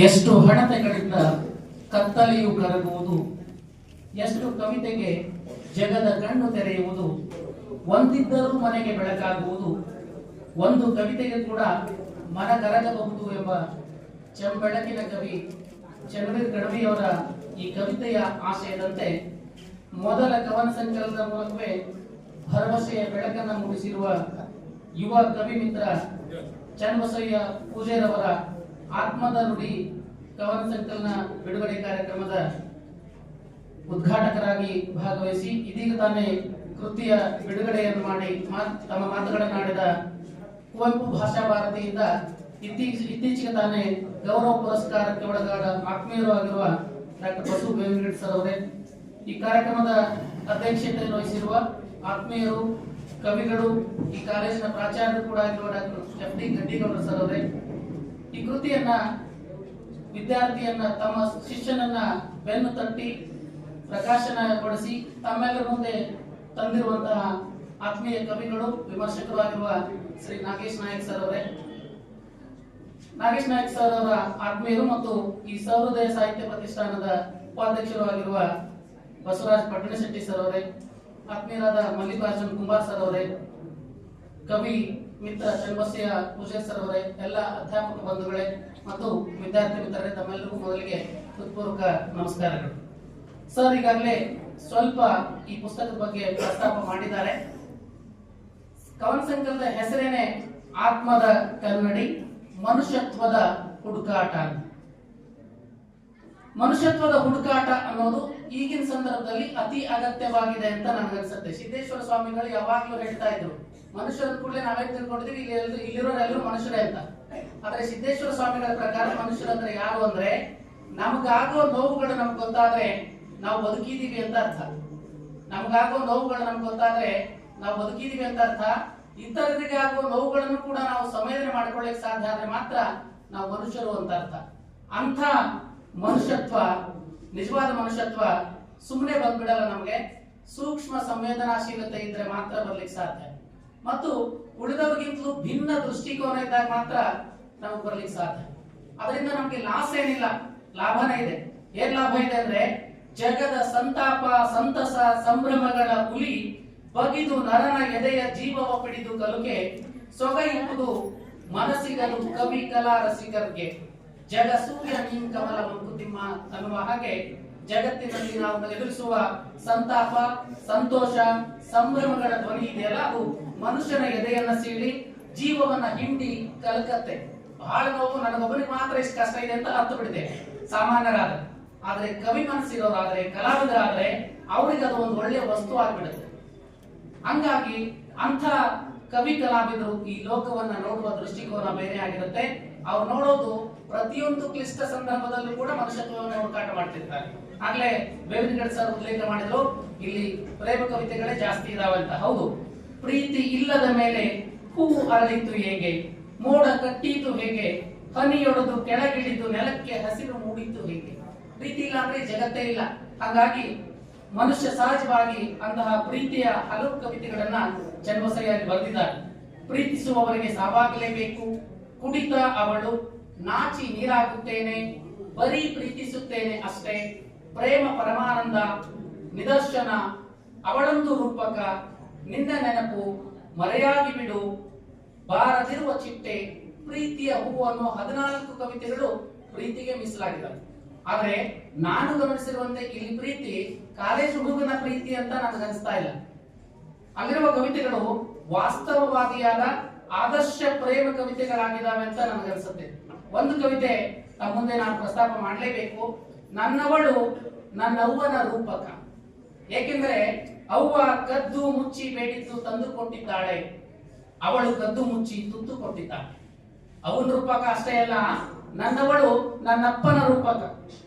ಎಷ್ಟು ಹಣತೆಗಳಿಂದ ಕತ್ತಲೆಯು ಕರಗುವುದು, ಎಷ್ಟು ಕವಿತೆಗೆ ಜಗದ ಕಣ್ಣು ತೆರೆಯುವುದು, ಒಂದಿದ್ದರೂ ಮನೆಗೆ ಬೆಳಕಾಗುವುದು, ಒಂದು ಕವಿತೆಗೆ ಕೂಡ ಮನ ಕರಗಬಹುದು ಎಂಬ ಚೆಂಬೆಳಕಿನ ಕವಿ ಚಂದ್ರವೀರ್ ಕಣವಿಯವರ ಈ ಕವಿತೆಯ ಆಶಯದಂತೆ ಮೊದಲ ಕವನ ಸಂಕಲನದ ಮೂಲಕವೇ ಭರವಸೆಯ ಬೆಳಕನ್ನು ಮೂಡಿಸಿರುವ ಯುವ ಕವಿ ಮಿತ್ರ ಚನ್ನಬಸಯ್ಯ ಪೂಜೆರವರ ಆತ್ಮದ ನುಡಿ ಕವನ ಸಂಕಲನ ಬಿಡುಗಡೆ ಕಾರ್ಯಕ್ರಮದ ಉದ್ಘಾಟಕರಾಗಿ ಭಾಗವಹಿಸಿ ಇದೀಗ ತಾನೇ ಕೃತಿಯ ಬಿಡುಗಡೆಯನ್ನು ಮಾಡಿ ತಮ್ಮ ಮಾತುಗಳನ್ನಾಡಿದ ಕುವೆಂಪು ಭಾಷಾ ಭಾರತಿಯಿಂದ ಇತ್ತೀಚೆಗೆ ತಾನೇ ಗೌರವ ಪುರಸ್ಕಾರಕ್ಕೆ ಒಳಗಾದ ಆತ್ಮೀಯರು ಆಗಿರುವ ಡಾಕ್ಟರ್ ಬಸು ಬೇವಿನಗಿರಿ ಸರ್ ಅವರೇ, ಈ ಕಾರ್ಯಕ್ರಮದ ಅಧ್ಯಕ್ಷತೆಯನ್ನು ವಹಿಸಿರುವ ಆತ್ಮೀಯರು, ಕವಿಗಳು, ಈ ಕಾಲೇಜಿನ ಪ್ರಾಚಾರ್ಯರು ಕೂಡ ಆಗಿರುವ ಡಾಕ್ಟರ್ ಎಫ್ ಡಿ ಗಡ್ಡಿಗೌಡ ಸರ್ ಅವರೇ, ಈ ಕೃತಿಯನ್ನ ವಿದ್ಯಾರ್ಥಿಯನ್ನ ತಮ್ಮ ಶಿಷ್ಯನನ್ನ ಬೆನ್ನು ತಟ್ಟಿ ಪ್ರಕಾಶನಗೊಳಿಸಿ ತಮ್ಮೆಲ್ಲರ ಮುಂದೆ ತಂದಿರುವಂತಹ ಆತ್ಮೀಯ ಕವಿಗಳು, ವಿಮರ್ಶಕರು ಆಗಿರುವ ಶ್ರೀ ನಾಗೇಶ್ ನಾಯಕ್ ಸರ್ ಅವರೇ, ನಾಗೇಶ್ ನಾಯಕ್ ಸರ್ ಅವರ ಆತ್ಮೀಯರು ಮತ್ತು ಈ ಸಹೃದಯ ಸಾಹಿತ್ಯ ಪ್ರತಿಷ್ಠಾನದ ಉಪಾಧ್ಯಕ್ಷರು ಆಗಿರುವ ಬಸವರಾಜ್ ಪಟ್ಟಣಶೆಟ್ಟಿ ಸರ್ ಅವರೇ, ಆತ್ಮೀಯರಾದ ಮಲ್ಲಿಕಾರ್ಜುನ್ ಕುಂಬಾರ್ ಸರ್ ಅವರೇ, ಕವಿ ಮಿತ್ರ ಚನ್ನಬಸಯ್ಯ ಪೂಜಾರಿ ಸರ್ ಅವರೇ, ಎಲ್ಲ ಅಧ್ಯಾಪಕ ಬಂಧುಗಳೇ ಮತ್ತು ವಿದ್ಯಾರ್ಥಿ ಮಿತ್ರರೇ, ತಮ್ಮೆಲ್ಲರಿಗೂ ಮೊದಲಿಗೆ ಹೃತ್ಪೂರ್ವಕ ನಮಸ್ಕಾರಗಳು. ಸರ್ ಈಗಾಗಲೇ ಸ್ವಲ್ಪ ಈ ಪುಸ್ತಕದ ಬಗ್ಗೆ ಪ್ರಸ್ತಾಪ ಮಾಡಿದ್ದಾರೆ. ಕವನ ಸಂಕಲನದ ಹೆಸರೇನೆ ಆತ್ಮದ ಕನ್ನಡಿ, ಮನುಷ್ಯತ್ವದ ಹುಡುಕಾಟ. ಮನುಷ್ಯತ್ವದ ಹುಡುಕಾಟ ಅನ್ನೋದು ಈಗಿನ ಸಂದರ್ಭದಲ್ಲಿ ಅತಿ ಅಗತ್ಯವಾಗಿದೆ ಅಂತ ನನಗನ್ಸುತ್ತೆ. ಸಿದ್ದೇಶ್ವರ ಸ್ವಾಮಿಗಳು ಯಾವಾಗ್ಲೂ ಹೇಳ್ತಾ ಇದ್ರು, ಮನುಷ್ಯರ ಕೂಡಲೇ ನಾವೇ ತಿಳ್ಕೊಂಡಿದೀವಿ ಇಲ್ಲಿರೋರೆಲ್ಲರೂ ಮನುಷ್ಯರೇ ಅಂತ. ಆದ್ರೆ ಸಿದ್ದೇಶ್ವರ ಸ್ವಾಮಿಗಳ ಪ್ರಕಾರ ಮನುಷ್ಯರಂದ್ರೆ ಯಾರು ಅಂದ್ರೆ, ನಮಗಾಗೋ ನೋವುಗಳು ನಮ್ಗೆ ಗೊತ್ತಾದ್ರೆ ನಾವು ಬದುಕಿದೀವಿ ಅಂತ ಅರ್ಥ. ನಮಗಾಗೋ ನೋವುಗಳು ನಮ್ಗೆ ಗೊತ್ತಾದ್ರೆ ನಾವು ಬದುಕಿದೀವಿ ಅಂತ ಅರ್ಥ. ಇತರರಿಗೆ ಆಗುವ ನೋವುಗಳನ್ನು ಕೂಡ ನಾವು ಸಂವೇದನೆ ಮಾಡ್ಕೊಳ್ಳಿಕ್ಕೆ ಸಾಧ್ಯ ಆದ್ರೆ ಮಾತ್ರ ನಾವು ಮನುಷ್ಯರು ಅಂತ ಅರ್ಥ. ಅಂಥ ಮನುಷ್ಯತ್ವ, ನಿಜವಾದ ಮನುಷ್ಯತ್ವ ಸುಮ್ಮನೆ ಬಂದ್ಬಿಡಲ್ಲ. ನಮಗೆ ಸೂಕ್ಷ್ಮ ಸಂವೇದನಾಶೀಲತೆ ಇದ್ರೆ ಮಾತ್ರ ಬರ್ಲಿಕ್ಕೆ ಸಾಧ್ಯ, ಮತ್ತು ಉಳಿದವರಿಗಿಂತಲೂ ಭಿನ್ನ ದೃಷ್ಟಿಕೋನ ಇದ್ದಾಗ ಮಾತ್ರ ನಮಗೆ ಬರ್ಲಿಕ್ಕೆ ಸಾಧ್ಯ. ಅದರಿಂದ ನಮ್ಗೆ ಲಾಸ್ ಏನಿಲ್ಲ, ಲಾಭನೇ ಇದೆ. ಏನ್ ಲಾಭ ಇದೆ ಅಂದ್ರೆ, ಜಗದ ಸಂತಾಪ ಸಂತಸ ಸಂಭ್ರಮಗಳ ಹುಲಿ ಬಗಿದು ನರನ ಎದೆಯ ಜೀವವ ಪಿಡಿದು ಕಲುಕೆ ಸೊಗೈಯುವುದು ಮನಸ್ಸಿಗಲು ಕವಿ ಕಲಾ ರಸಿಕರಿಗೆ. ಜಗ ಸೂರ್ಯ ನೀನ್ ಕಮಲ ಮಂಕುತಿಮ್ಮ ಅನ್ನುವ ಹಾಗೆ ಜಗತ್ತಿನಲ್ಲಿ ನಾವು ಎದುರಿಸುವ ಸಂತಾಪ ಸಂತೋಷ ಸಂಭ್ರಮಗಳ ಧ್ವನಿ ಇದೆಯಲ್ಲ, ಅದು ಮನುಷ್ಯನ ಎದೆಯನ್ನ ಸೀಳಿ ಜೀವವನ್ನ ಹಿಂಡಿ ಕಲಕತ್ತೆ. ಬಹಳ ನೋವು, ನನಗೊಬ್ಬನಿಗೆ ಮಾತ್ರ ಇಷ್ಟು ಕಷ್ಟ ಇದೆ ಅಂತ ಹತ್ತು ಬಿಡಿದೆ ಸಾಮಾನ್ಯರಾದ್ರೆ. ಆದ್ರೆ ಕವಿ ಮನಸ್ಸಿರೋರಾದ್ರೆ, ಕಲಾವಿದರಾದ್ರೆ ಅವ್ರಿಗೆ ಅದು ಒಂದು ಒಳ್ಳೆಯ ವಸ್ತು ಆಗ್ಬಿಡುತ್ತೆ. ಹಂಗಾಗಿ ಅಂಥ ಕವಿ ಕಲಾವಿದರು ಈ ಲೋಕವನ್ನ ನೋಡುವ ದೃಷ್ಟಿಕೋನ ಬೇರೆ ಆಗಿರುತ್ತೆ. ಅವ್ರು ನೋಡೋದು ಪ್ರತಿಯೊಂದು ಕ್ಲಿಷ್ಟ ಸಂದರ್ಭದಲ್ಲೂ ಕೂಡ ಮನುಷ್ಯತ್ವವನ್ನು ಹುಡುಕಾಟ ಮಾಡ್ತಿರ್ತಾರೆ. ಆಗ್ಲೇ ಬೇವಿನಗಡ ಸರ್ ಉಲ್ಲೇಖ ಮಾಡಿದ್ರು, ಇಲ್ಲಿ ಪ್ರೇಮ ಕವಿತೆಗಳೇ ಜಾಸ್ತಿ ಇದಾವೆ ಅಂತ. ಹೌದು, ಪ್ರೀತಿ ಇಲ್ಲದ ಮೇಲೆ ಹೂ ಅರಳಿತು ಹೇಗೆ, ಮೋಡ ಕಟ್ಟೀತು ಹೇಗೆ, ಹನಿಯೊಡೆದು ಕೆಳಗಿಳಿದು ನೆಲಕ್ಕೆ ಹಸಿರು ಮೂಡಿತು ಹೇಗೆ. ಪ್ರೀತಿ ಇಲ್ಲ ಅಂದ್ರೆ ಜಗತ್ತೇ ಇಲ್ಲ. ಹಾಗಾಗಿ ಮನುಷ್ಯ ಸಹಜವಾಗಿ ಅಂತಹ ಪ್ರೀತಿಯ ಹಲವು ಕವಿತೆಗಳನ್ನ ಚನ್ನಬಸಯ್ಯ ಬರೆದಿದ್ದಾರೆ. ಪ್ರೀತಿಸುವವರಿಗೆ ಸಾವಾಗಲೇಬೇಕು, ಕುಡಿತ ಅವಳು, ನಾಚಿ ನೀರಾಗುತ್ತೇನೆ, ಬರೀ ಪ್ರೀತಿಸುತ್ತೇನೆ ಅಷ್ಟೇ, ಪ್ರೇಮ ಪರಮಾನಂದ, ನಿದರ್ಶನ, ಅವಳೊಂದು ರೂಪಕ, ನಿನ್ನ ನೆನಪು, ಮರೆಯಾಗಿ ಬಿಡು, ಬಾರದಿರುವ ಚಿಟ್ಟೆ, ಪ್ರೀತಿಯ ಹೂವು ಅನ್ನೋ 14 ಕವಿತೆಗಳು ಪ್ರೀತಿಗೆ ಮೀಸಲಾಗಿದ್ದಾವೆ. ಆದ್ರೆ ನಾನು ಗಮನಿಸಿರುವಂತೆ ಇಲ್ಲಿ ಪ್ರೀತಿ ಕಾಲೇಜು ಹುಡುಗನ ಪ್ರೀತಿ ಅಂತ ನನಗನ್ನಿಸ್ತಾ ಇಲ್ಲ. ಅಲ್ಲಿರುವ ಕವಿತೆಗಳು ವಾಸ್ತವವಾದಿಯಾದ ಆದರ್ಶ ಪ್ರೇಮ ಕವಿತೆಗಳಾಗಿದ್ದಾವೆ ಅಂತ ನನಗನ್ಸುತ್ತೆ. ಒಂದು ಕವಿತೆ ತಮ್ಮ ಮುಂದೆ ನಾನು ಪ್ರಸ್ತಾಪ ಮಾಡಲೇಬೇಕು. ನನ್ನವಳು ನನ್ನವ್ವನ ರೂಪಕ. ಏಕೆಂದ್ರೆ ಅವ್ವ ಕದ್ದು ಮುಚ್ಚಿ ಬೇಡಿದ್ದು ತಂದು ಕೊಟ್ಟಿದ್ದಾಳೆ, ಅವಳು ಕದ್ದು ಮುಚ್ಚಿ ತುತ್ತು ಕೊಟ್ಟಿದ್ದಾಳೆ. ಅವನ ರೂಪಕ ಅಷ್ಟೇ ಅಲ್ಲ, ನನ್ನವಳು ನನ್ನಪ್ಪನ ರೂಪಕ,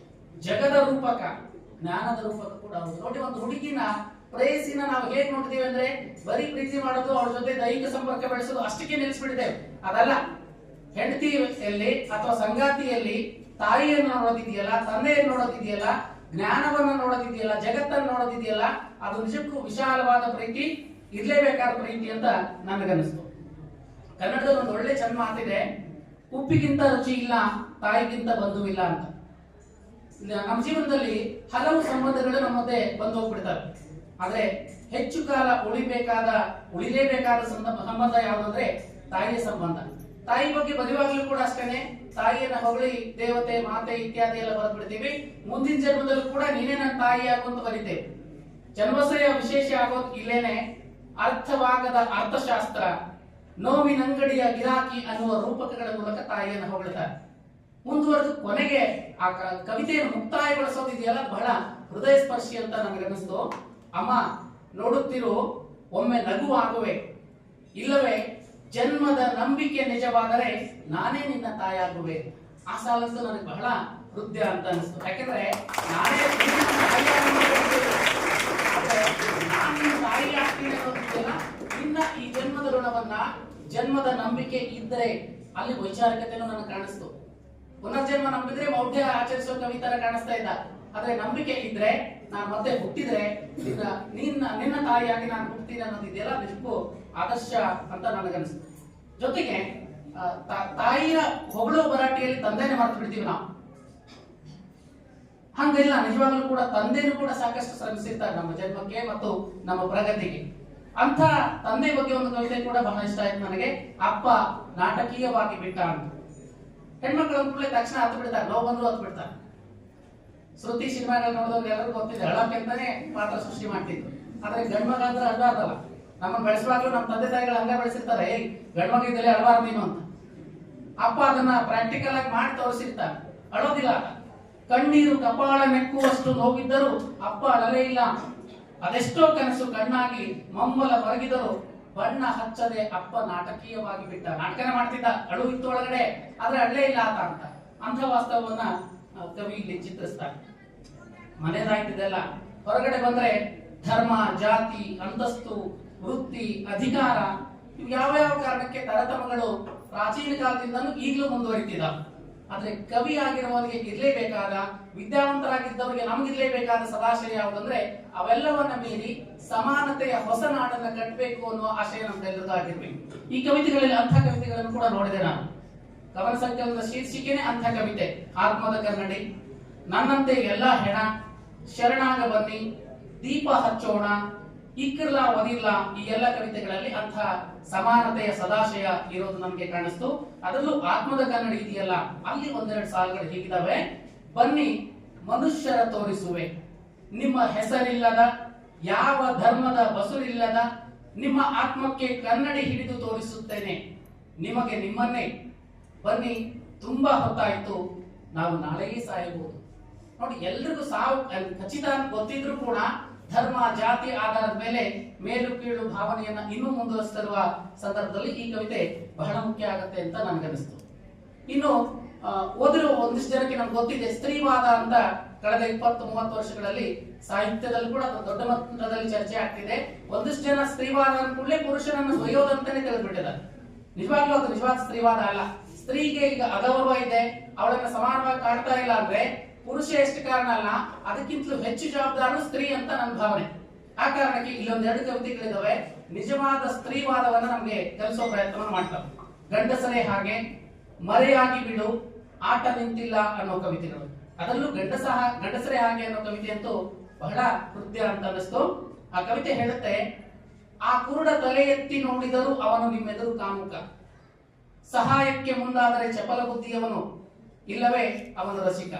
ಜಗದ ರೂಪಕ, ಜ್ಞಾನದ ರೂಪಕ ಕೂಡ ಹೌದು. ನೋಡಿ, ಒಂದು ಹುಡುಗಿನ ಪ್ರೇಯಸಿನ ನಾವು ಹೇಗ್ ನೋಡ್ತೀವಿ ಅಂದ್ರೆ, ಬರೀ ಪ್ರೀತಿ ಮಾಡೋದು, ಅವಳ ಜೊತೆ ದೈಹಿಕ ಸಂಪರ್ಕ ಬೆಳೆಸೋದು ಅಷ್ಟಕ್ಕೆ ನಿಲ್ಲಿಸ್ಬಿಟ್ಟಿದ್ದೇವೆ. ಅದಲ್ಲ, ಹೆಂಡತಿಯಲ್ಲಿ ಅಥವಾ ಸಂಗಾತಿಯಲ್ಲಿ ತಾಯಿಯನ್ನು ನೋಡೋದಿದೆಯಲ್ಲ, ತಂದೆಯನ್ನು ನೋಡೋದಿದೆಯಲ್ಲ, ಜ್ಞಾನವನ್ನು ನೋಡೋದಿದೆಯಲ್ಲ, ಜಗತ್ತನ್ನು ನೋಡೋದಿದೆಯಲ್ಲ, ಅದು ನಿಜಕ್ಕೂ ವಿಶಾಲವಾದ ಪ್ರೀತಿ, ಇರ್ಲೇಬೇಕಾದ ಪ್ರೀತಿ ಅಂತ ನನಗನ್ನಿಸ್ತು. ಕನ್ನಡದಲ್ಲಿ ಒಂದು ಒಳ್ಳೆ ಚಂದ ಮಾತಿದೆ, ಉಪ್ಪಿಗಿಂತ ರುಚಿ ಇಲ್ಲ, ತಾಯಿಗಿಂತ ಬಂಧು ಇಲ್ಲ ಅಂತ. ನಮ್ಮ ಜೀವನದಲ್ಲಿ ಹಲವು ಸಂಬಂಧಗಳು ನಮ್ಮ ಮಧ್ಯೆ ಬಂದು ಹೋಗ್ಬಿಡ್ತವೆ. ಆದ್ರೆ ಹೆಚ್ಚು ಕಾಲ ಉಳಿಲೇಬೇಕಾದ ಸಂಬಂಧ ಯಾವುದಂದ್ರೆ ತಾಯಿಯ ಸಂಬಂಧ. ತಾಯಿ ಬಗ್ಗೆ ಬರೆಯುವಾಗಲೂ ಕೂಡ ಅಷ್ಟೇನೆ, ತಾಯಿಯನ್ನ ಹೊಗಳಿ ದೇವತೆ ಮಾತೆ ಇತ್ಯಾದಿ ಎಲ್ಲ ಬರೆದ್ಬಿಡ್ತೀವಿ. ಮುಂದಿನ ಜನ್ಮದಲ್ಲೂ ಕೂಡ ನೀನೇ ನನ್ನ ತಾಯಿ ಆಗುವಂತ ಬರಿತೇವೆ. ಜನ್ಮಸಯ ವಿಶೇಷ ಆಗೋದು ಇಲ್ಲೇನೆ. ಅರ್ಥವಾಗದ ಅರ್ಥಶಾಸ್ತ್ರ, ನೋವಿನಂಗಡಿಯ ಗಿರಾಕಿ ಅನ್ನುವ ರೂಪಕಗಳ ಮೂಲಕ ತಾಯಿಯನ್ನು ಹೊಗಳ್ತಾರೆ. ಮುಂದುವರೆದು ಕೊನೆಗೆ ಆ ಕವಿತೆಯನ್ನು ಮುಕ್ತಾಯಗೊಳಿಸೋದಿದೆಯಲ್ಲ, ಬಹಳ ಹೃದಯ ಸ್ಪರ್ಶಿ ಅಂತ ನನಗನ್ನಿಸ್ತು. ಅಮ್ಮ ನೋಡುತ್ತಿರು, ಒಮ್ಮೆ ನಗು ಆಗುವೆ, ಇಲ್ಲವೇ ಜನ್ಮದ ನಂಬಿಕೆ ನಿಜವಾದರೆ ನಾನೇ ನಿನ್ನ ತಾಯಾಗುವೆ. ಆ ಸಾಲಂತೂ ನನಗೆ ಬಹಳ ಹೃದಯ ಅಂತ ಅನಿಸ್ತು. ಯಾಕೆಂದ್ರೆ ನಾನೇ ನಾನು ತಾಯಿ ಆಗ್ತೀನಿ ಅನ್ನೋದಿದೆಯಲ್ಲ, ನಿನ್ನ ಈ ಜನ್ಮದ ಋಣವನ್ನ, ಜನ್ಮದ ನಂಬಿಕೆ ಇದ್ದರೆ ಅಲ್ಲಿ ವೈಚಾರಿಕತೆನೂ ನನಗೆ ಕಾಣಿಸ್ತು. ಪುನರ್ಜನ್ಮ ನಂಬಿದ್ರೆ ಮೌಢ್ಯ ಆಚರಿಸೋ ಕವಿತರ ಕಾಣಿಸ್ತಾ ಇದ್ದ. ಆದ್ರೆ ನಂಬಿಕೆ ಇದ್ರೆ, ನಾನು ಮತ್ತೆ ಹುಟ್ಟಿದ್ರೆ ನಿನ್ನ ತಾಯಿಯಾಗಿ ನಾನು ಹುಟ್ತೀನಿ ಅನ್ನೋದಿದೆಯಲ್ಲ, ನಿಜಕ್ಕೂ ಆದರ್ಶ ಅಂತ ನನಗನ್ನಿಸ್ತು. ಜೊತೆಗೆ ತಾಯಿಯ ಹೊಗಳು ಭರಾಟೆಯಲ್ಲಿ ತಂದೆನೇ ಮರ್ತು ಬಿಡ್ತೀವಿ ನಾವು. ಹಂಗಿಲ್ಲ, ನಿಜವಾಗ್ಲೂ ಕೂಡ ತಂದೆನೂ ಕೂಡ ಸಾಕಷ್ಟು ಶ್ರಮಿಸಿರ್ತಾರೆ ನಮ್ಮ ಜನ್ಮಕ್ಕೆ ಮತ್ತು ನಮ್ಮ ಪ್ರಗತಿಗೆ. ಅಂತ ತಂದೆ ಬಗ್ಗೆ ಒಂದು ಕವಿತೆ ಕೂಡ ಬಹಳ ಇಷ್ಟ ಆಯ್ತು ನನಗೆ. ಅಪ್ಪ ನಾಟಕೀಯವಾಗಿ ಬಿಟ್ಟ ಅಂತ. ಹೆಣ್ಮಕ್ಳು ಅಂದ್ಕೂಡಲೇ ತಕ್ಷಣ ಹತ್ತು ಬಿಡ್ತಾರೆ, ನೋವು ಬಂದ್ರು ಹತ್ತು ಬಿಡ್ತಾರೆ. ಶ್ರುತಿ ಸಿನಿಮಾಗಳು ನೋಡಿದವ್ರಿಗೆ ಎಲ್ಲರಿಗೂ ಗೊತ್ತಿದೆ, ಅಳಕ್ಕೆಂತಾನೆ ಪಾತ್ರ ಸೃಷ್ಟಿ ಮಾಡ್ತಿದ್ರು. ಆದ್ರೆ ಗಂಡ್ಮಗ ಅಂದ್ರೆ ಅಳ್ಬಾರ್ದಲ್ಲ. ನಮ್ಮನ್ನ ಬೆಳೆಸುವಾಗ್ಲೂ ನಮ್ಮ ತಂದೆ ತಾಯಿಗಳು ಹಂಗೆ ಬೆಳೆಸಿರ್ತಾರೆ, ಗಂಡ್ಮಗ ಇದ್ದಲ್ಲಿ ಅಳಬಾರ್ದು ನೀನು ಅಂತ. ಅಪ್ಪ ಅದನ್ನ ಪ್ರಾಕ್ಟಿಕಲ್ ಆಗಿ ಮಾಡಿ ತೋರಿಸಿರ್ತಾರೆ, ಅಳೋದಿಲ್ಲ. ಕಣ್ಣೀರು ಕಪಾಳ ನೆಕ್ಕುವಷ್ಟು ನೋವಿದ್ದರೂ ಅಪ್ಪ ಅಳಲೇ ಇಲ್ಲ. ಅದೆಷ್ಟೋ ಕನಸು ಕಣ್ಣಾಗಿ ಮಮ್ಮಲ ಹೊರಗಿದರು, ಬಣ್ಣ ಹಚ್ಚದೆ ಅಪ್ಪ ನಾಟಕೀಯವಾಗಿ ಬಿಟ್ಟ. ನಾಟಕನೇ ಮಾಡ್ತಿದ್ದ, ಅಳು ಇತ್ತು ಒಳಗಡೆ, ಆದ್ರೆ ಅಳ್ಳೇ ಇಲ್ಲ ಆತ ಅಂತ. ಅಂಥ ವಾಸ್ತವವನ್ನ ಕವಿ ಇಲ್ಲಿ ಚಿತ್ರಿಸ್ತಾರೆ. ಮನೆಯದಾಯ್ತಿದೆಲ್ಲ, ಹೊರಗಡೆ ಬಂದ್ರೆ ಧರ್ಮ, ಜಾತಿ, ಅಂತಸ್ತು, ವೃತ್ತಿ, ಅಧಿಕಾರ, ಇವು ಯಾವ ಕಾರಣಕ್ಕೆ ತರತಮಗಳು ಪ್ರಾಚೀನ ಕಾಲದಿಂದನೂ ಈಗಲೂ ಮುಂದುವರಿತಿದ್ದಾವೆ. ಆದ್ರೆ ಕವಿ ಆಗಿರುವವರಿಗೆ ಇರ್ಲೇಬೇಕಾದ, ವಿದ್ಯಾವಂತರಾಗಿದ್ದವರಿಗೆ ನಮಗಿರ್ಲೇಬೇಕಾದ ಸದಾಶಯ ಯಾವುದಂದ್ರೆ ಅವೆಲ್ಲವನ್ನ ಮೀರಿ ಸಮಾನತೆಯ ಹೊಸ ನಾಡನ್ನ ಕಟ್ಟಬೇಕು ಅನ್ನುವ ಆಶಯ ನಮ್ಗೆಲ್ಲರಿಗೂ ಆಗಿರ್ಬೇಕು. ಈ ಕವಿತೆಗಳಲ್ಲಿ ಅಂಥ ಕವಿತೆಗಳನ್ನು ಕೂಡ ನೋಡಿದೆ ನಾನು. ಕವನ ಸಂಕಲನದ ಶೀರ್ಷಿಕೆನೆ ಅಂಥ ಕವಿತೆ, ಆತ್ಮದ ಕನ್ನಡಿ, ನನ್ನಂತೆ ಎಲ್ಲ ಹೆಣ, ಶರಣಾಗ ಬನ್ನಿ, ದೀಪ ಹಚ್ಚೋಣ, ಇಕ್ಕಿರ್ಲಾ ಒದಿರ್ಲಾ, ಈ ಎಲ್ಲ ಕವಿತೆಗಳಲ್ಲಿ ಅಂಥ ಸಮಾನತೆಯ ಸದಾಶಯ ಇರೋದು ನಮಗೆ ಕಾಣಿಸ್ತು. ಅದರಲ್ಲೂ ಆತ್ಮದ ಕನ್ನಡಿ ಇದೆಯಲ್ಲ, ಅಲ್ಲಿ ಒಂದೆರಡು ಸಾಲುಗಳು ಹೀಗಿದಾವೆ. ಬನ್ನಿ ಮನುಷ್ಯರ ತೋರಿಸುವೆ, ನಿಮ್ಮ ಹೆಸರಿಲ್ಲದ, ಯಾವ ಧರ್ಮದ ಬಸುರಿಲ್ಲದ, ನಿಮ್ಮ ಆತ್ಮಕ್ಕೆ ಕನ್ನಡಿ ಹಿಡಿದು ತೋರಿಸುತ್ತೇನೆ, ನಿಮಗೆ ನಿಮ್ಮನ್ನೇ. ಬನ್ನಿ, ತುಂಬಾ ಹೊತ್ತಾಯ್ತು, ನಾವು ನಾಳೆಯೇ ಸಾಯಬಹುದು. ನೋಡಿ, ಎಲ್ರಿಗೂ ಸಾವು ಖಚಿತ ಗೊತ್ತಿದ್ರು ಕೂಡ ಧರ್ಮ, ಜಾತಿ ಆಧಾರದ ಮೇಲೆ ಮೇಲು ಕೀಳು ಭಾವನೆಯನ್ನ ಇನ್ನೂ ಮುಂದುವರಿಸುತ್ತಿರುವ ಸಂದರ್ಭದಲ್ಲಿ ಈ ಕವಿತೆ ಬಹಳ ಮುಖ್ಯ ಆಗುತ್ತೆ ಅಂತ ನನಗನ್ನಿಸ್ತು. ಇನ್ನು ಓದಿರುವ ಒಂದಿಷ್ಟು ಜನಕ್ಕೆ ನಮ್ಗೆ ಗೊತ್ತಿದೆ, ಸ್ತ್ರೀವಾದ ಅಂತ ಕಳೆದ 20-30 ವರ್ಷಗಳಲ್ಲಿ ಸಾಹಿತ್ಯದಲ್ಲಿ ಕೂಡ ದೊಡ್ಡ ಮಟ್ಟದಲ್ಲಿ ಚರ್ಚೆ ಆಗ್ತಿದೆ. ಒಂದಿಷ್ಟು ಜನ ಸ್ತ್ರೀವಾದ ಅಂದ್ಕೂಡಲೇ ಪುರುಷನನ್ನು ಒಯ್ಯೋದಂತಾನೆ ತಿಳಿದ್ಬಿಟ್ಟಿದ್ದಾರೆ. ನಿಜವಾಗ್ಲೂ ಅದು ನಿಜವಾದ ಸ್ತ್ರೀವಾದ ಅಲ್ಲ. ಸ್ತ್ರೀಗೆ ಈಗ ಅಗೌರವ ಇದೆ, ಅವಳನ್ನ ಸಮಾನವಾಗಿ ಕಾಡ್ತಾ ಇಲ್ಲ ಅಂದ್ರೆ ಪುರುಷ ಎಷ್ಟು ಕಾರಣ ಅಲ್ಲ, ಅದಕ್ಕಿಂತಲೂ ಹೆಚ್ಚು ಜವಾಬ್ದಾರರು ಸ್ತ್ರೀ ಅಂತ ನನ್ನ ಭಾವನೆ. ಆ ಕಾರಣಕ್ಕೆ ಇಲ್ಲೊಂದೆರಡು ಕವಿತೆಗಳಿದಾವೆ, ನಿಜವಾದ ಸ್ತ್ರೀವಾದವನ್ನ ನಮ್ಗೆ ಕಲಿಸೋ ಪ್ರಯತ್ನ ಮಾಡ್ತಾರೆ. ಗಂಡಸರೇ ಹಾಗೆ, ಮರೆಯಾಗಿ ಬಿಡು, ಆಟ ನಿಂತಿಲ್ಲ ಅನ್ನೋ ಕವಿತೆಗಳು. ಅದರಲ್ಲೂ ಗಂಡಸರೇ ಹಾಗೆ ಅನ್ನೋ ಕವಿತೆ ಅಂತೂ ಬಹಳ ಹೃದಯ ಅಂತ ಅನ್ನಿಸ್ತು. ಆ ಕವಿತೆ ಹೇಳುತ್ತೆ, ಆ ಕುರುಡ ತಲೆ ಎತ್ತಿ ನೋಡಿದರೂ ಅವನು ನಿಮ್ಮೆದುರು ಕಾಮುಕ, ಸಹಾಯಕ್ಕೆ ಮುಂದಾದರೆ ಚಪಲ ಬುದ್ಧಿಯವನು, ಇಲ್ಲವೇ ಅವನು ರಸಿಕ,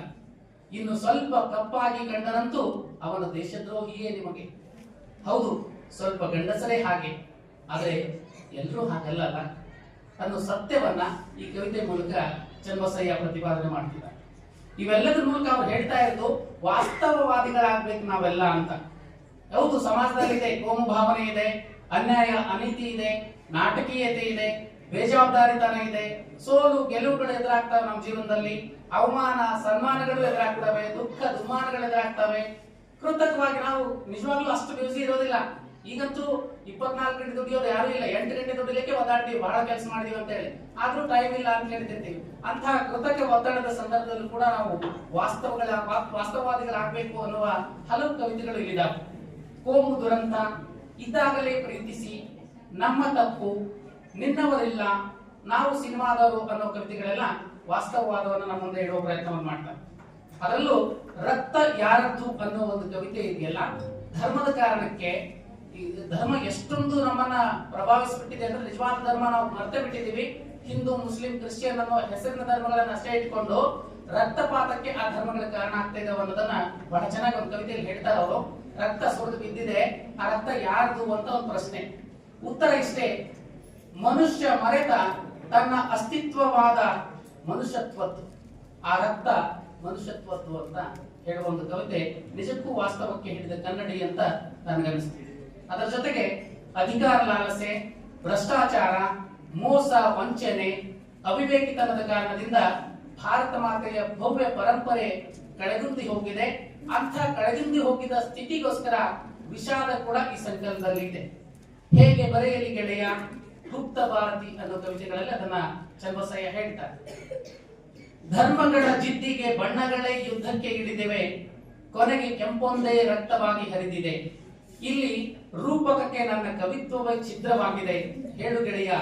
ಇನ್ನು ಸ್ವಲ್ಪ ಕಪ್ಪಾಗಿ ಕಂಡರಂತೂ ಅವನ ದೇಶದ್ರೋಹಿಯೇ ನಿಮಗೆ. ಹೌದು, ಸ್ವಲ್ಪ ಗಂಡಸರೇ ಹಾಗೆ, ಆದ್ರೆ ಎಲ್ಲರೂ ಹಾಗಲ್ಲ ಅನ್ನೋ ಸತ್ಯವನ್ನ ಈ ಕವಿತೆ ಮೂಲಕ ಚನ್ನಬಸಯ್ಯ ಪ್ರತಿಪಾದನೆ ಮಾಡ್ತಿದ್ದಾರೆ. ಇವೆಲ್ಲದ್ರ ಮೂಲಕ ಅವ್ರು ಹೇಳ್ತಾ ಇರೋದು ವಾಸ್ತವವಾದಿಗಳಾಗ್ಬೇಕು ನಾವೆಲ್ಲ ಅಂತ. ಹೌದು, ಸಮಾಜದಲ್ಲಿದೆ, ಕೋಮು ಭಾವನೆ ಇದೆ, ಅನ್ಯಾಯ ಅನೀತಿ ಇದೆ, ನಾಟಕೀಯತೆ ಇದೆ, ಬೇಜವಾಬ್ದಾರಿತನ ಇದೆ, ಸೋಲು ಗೆಲುವುಗಳು ಎದುರಾಗ್ತವೆ ನಮ್ಮ ಜೀವನದಲ್ಲಿ, ಅವಮಾನ ಸನ್ಮಾನಗಳು ಎದುರಾಗ್ತವೆ, ದುಃಖ ದುಮ್ಮಾನಗಳು ಎದುರಾಗ್ತವೆ. ಕೃತಕವಾಗಿ ನಾವು ನಿಜವಾಗ್ಲೂ ಅಷ್ಟು ಬ್ಯೂಸಿ ಇರೋದಿಲ್ಲ. ಈಗಂತೂ 24 ಗಂಟೆ ದುಡಿಯೋರು ಯಾರು ಇಲ್ಲ, 8 ಗಂಟೆ ದುಡಿಲಿಕ್ಕೆ ಒದ್ದಾಡ್ತೀವಿ, ಬಹಳ ಕೆಲಸ ಮಾಡಿದೀವಿ ಅಂತ ಹೇಳಿ, ಆದ್ರೂ ಟೈಮ್ ಇಲ್ಲ ಅಂತ ಹೇಳ್ತಿರ್ತೀವಿ. ಅಂತಹ ಕೃತಕ ಒತ್ತಡದ ಸಂದರ್ಭದಲ್ಲೂ ಕೂಡ ನಾವು ವಾಸ್ತವವಾದಿಗಳಾಗಬೇಕು ಅನ್ನುವ ಹಲವು ಕವಿತೆಗಳು ಇಲ್ಲಿದ್ದಾವೆ. ಕೋಮು ದುರಂತ, ಇದ್ದಾಗಲೇ ಪ್ರೀತಿಸಿ, ನಮ್ಮ ತಪ್ಪು, ನಿನ್ನವರಿಲ್ಲ, ನಾವು ಸಿನಿಮಾದವರು ಅನ್ನೋ ಕವಿತೆಗಳೆಲ್ಲ ವಾಸ್ತವವಾದವನ್ನು ನಮ್ಮ ಮುಂದೆ ಇಡುವ ಪ್ರಯತ್ನವನ್ನು ಮಾಡ್ತಾರೆ. ಅದರಲ್ಲೂ ರಕ್ತ ಯಾರದ್ದು ಅನ್ನೋ ಒಂದು ಕವಿತೆ ಇದೆಯಲ್ಲ, ಧರ್ಮದ ಕಾರಣಕ್ಕೆ ಈ ಧರ್ಮ ಎಷ್ಟೊಂದು ನಮ್ಮನ್ನ ಪ್ರಭಾವಿಸಿಬಿಟ್ಟಿದೆ ಅಂದ್ರೆ ನಿಜವಾದ ಧರ್ಮ ನಾವು ಮರ್ತೆ ಬಿಟ್ಟಿದೀವಿ. ಹಿಂದೂ, ಮುಸ್ಲಿಂ, ಕ್ರಿಶ್ಚಿಯನ್ ಅನ್ನೋ ಹೆಸರಿನ ಧರ್ಮಗಳನ್ನ ಅಷ್ಟೇ ಇಟ್ಕೊಂಡು ರಕ್ತಪಾತಕ್ಕೆ ಆ ಧರ್ಮಗಳ ಕಾರಣ ಆಗ್ತಾ ಇದೆ ಅನ್ನೋದನ್ನ ಬಹಳ ಚೆನ್ನಾಗಿ ಒಂದು ಕವಿತೆಯಲ್ಲಿ ಹೇಳ್ತಾರೆ ಅವರು. ರಕ್ತ ಸುರಿದು ಬಿದ್ದಿದೆ, ಆ ರಕ್ತ ಯಾರ್ದು ಅಂತ ಒಂದು ಪ್ರಶ್ನೆ. ಉತ್ತರ ಇಷ್ಟೇ: ಮನುಷ್ಯ ಮರೆತ ತನ್ನ ಅಸ್ತಿತ್ವವಾದ ಮನುಷ್ಯತ್ವದ್ದು. ಆ ರಕ್ತ ಮನುಷ್ಯತ್ವದ್ದು ಅಂತ ಹೇಳುವ ಒಂದು ಕವಿತೆ ನಿಜಕ್ಕೂ ವಾಸ್ತವಕ್ಕೆ ಹಿಡಿದ ಕನ್ನಡಿ ಅಂತ ನನಗನ್ನಿಸ್ತಿದೆ. ಅದರ ಜೊತೆಗೆ ಅಧಿಕಾರ ಲಾಲಸೆ, ಭ್ರಷ್ಟಾಚಾರ, ಮೋಸ, ವಂಚನೆ, ಅವಿವೇಕಿತನದ ಕಾರಣದಿಂದ ಭಾರತ ಮಾತೆಯ ಭವ್ಯ ಪರಂಪರೆ ಕಳೆಗುಂದಿ ಹೋಗಿದೆ. ಅಂಥ ಕಳೆಗುಂದಿ ಹೋಗಿದ ಸ್ಥಿತಿಗೋಸ್ಕರ ವಿಷಾದ ಕೂಡ ಈ ಸಂಕಲನದಲ್ಲಿ ಇದೆ. ಹೇಗೆ ಬರೆಯಲಿ ಗೆಳೆಯ, ಗುಪ್ತ ಭಾರತಿ ಅನ್ನೋ ಕವಿತೆಗಳಲ್ಲಿ ಅದನ್ನ ಚನ್ನಬಸಯ್ಯ ಹೇಳ್ತಾರೆ. ಧರ್ಮಗಳ ಜಿದ್ದಿಗೆ ಬಣ್ಣಗಳೇ ಯುದ್ಧಕ್ಕೆ ಇಳಿದಿವೆ, ಕೊನೆಗೆ ಕೆಂಪೊಂದೇ ರಕ್ತವಾಗಿ ಹರಿದಿದೆ. ಇಲ್ಲಿ ರೂಪಕಕ್ಕೆ ನನ್ನ ಕವಿತ್ವವೇ ಛಿದ್ರವಾಗಿದೆ. ಹೇಳು ಗೆಳೆಯ,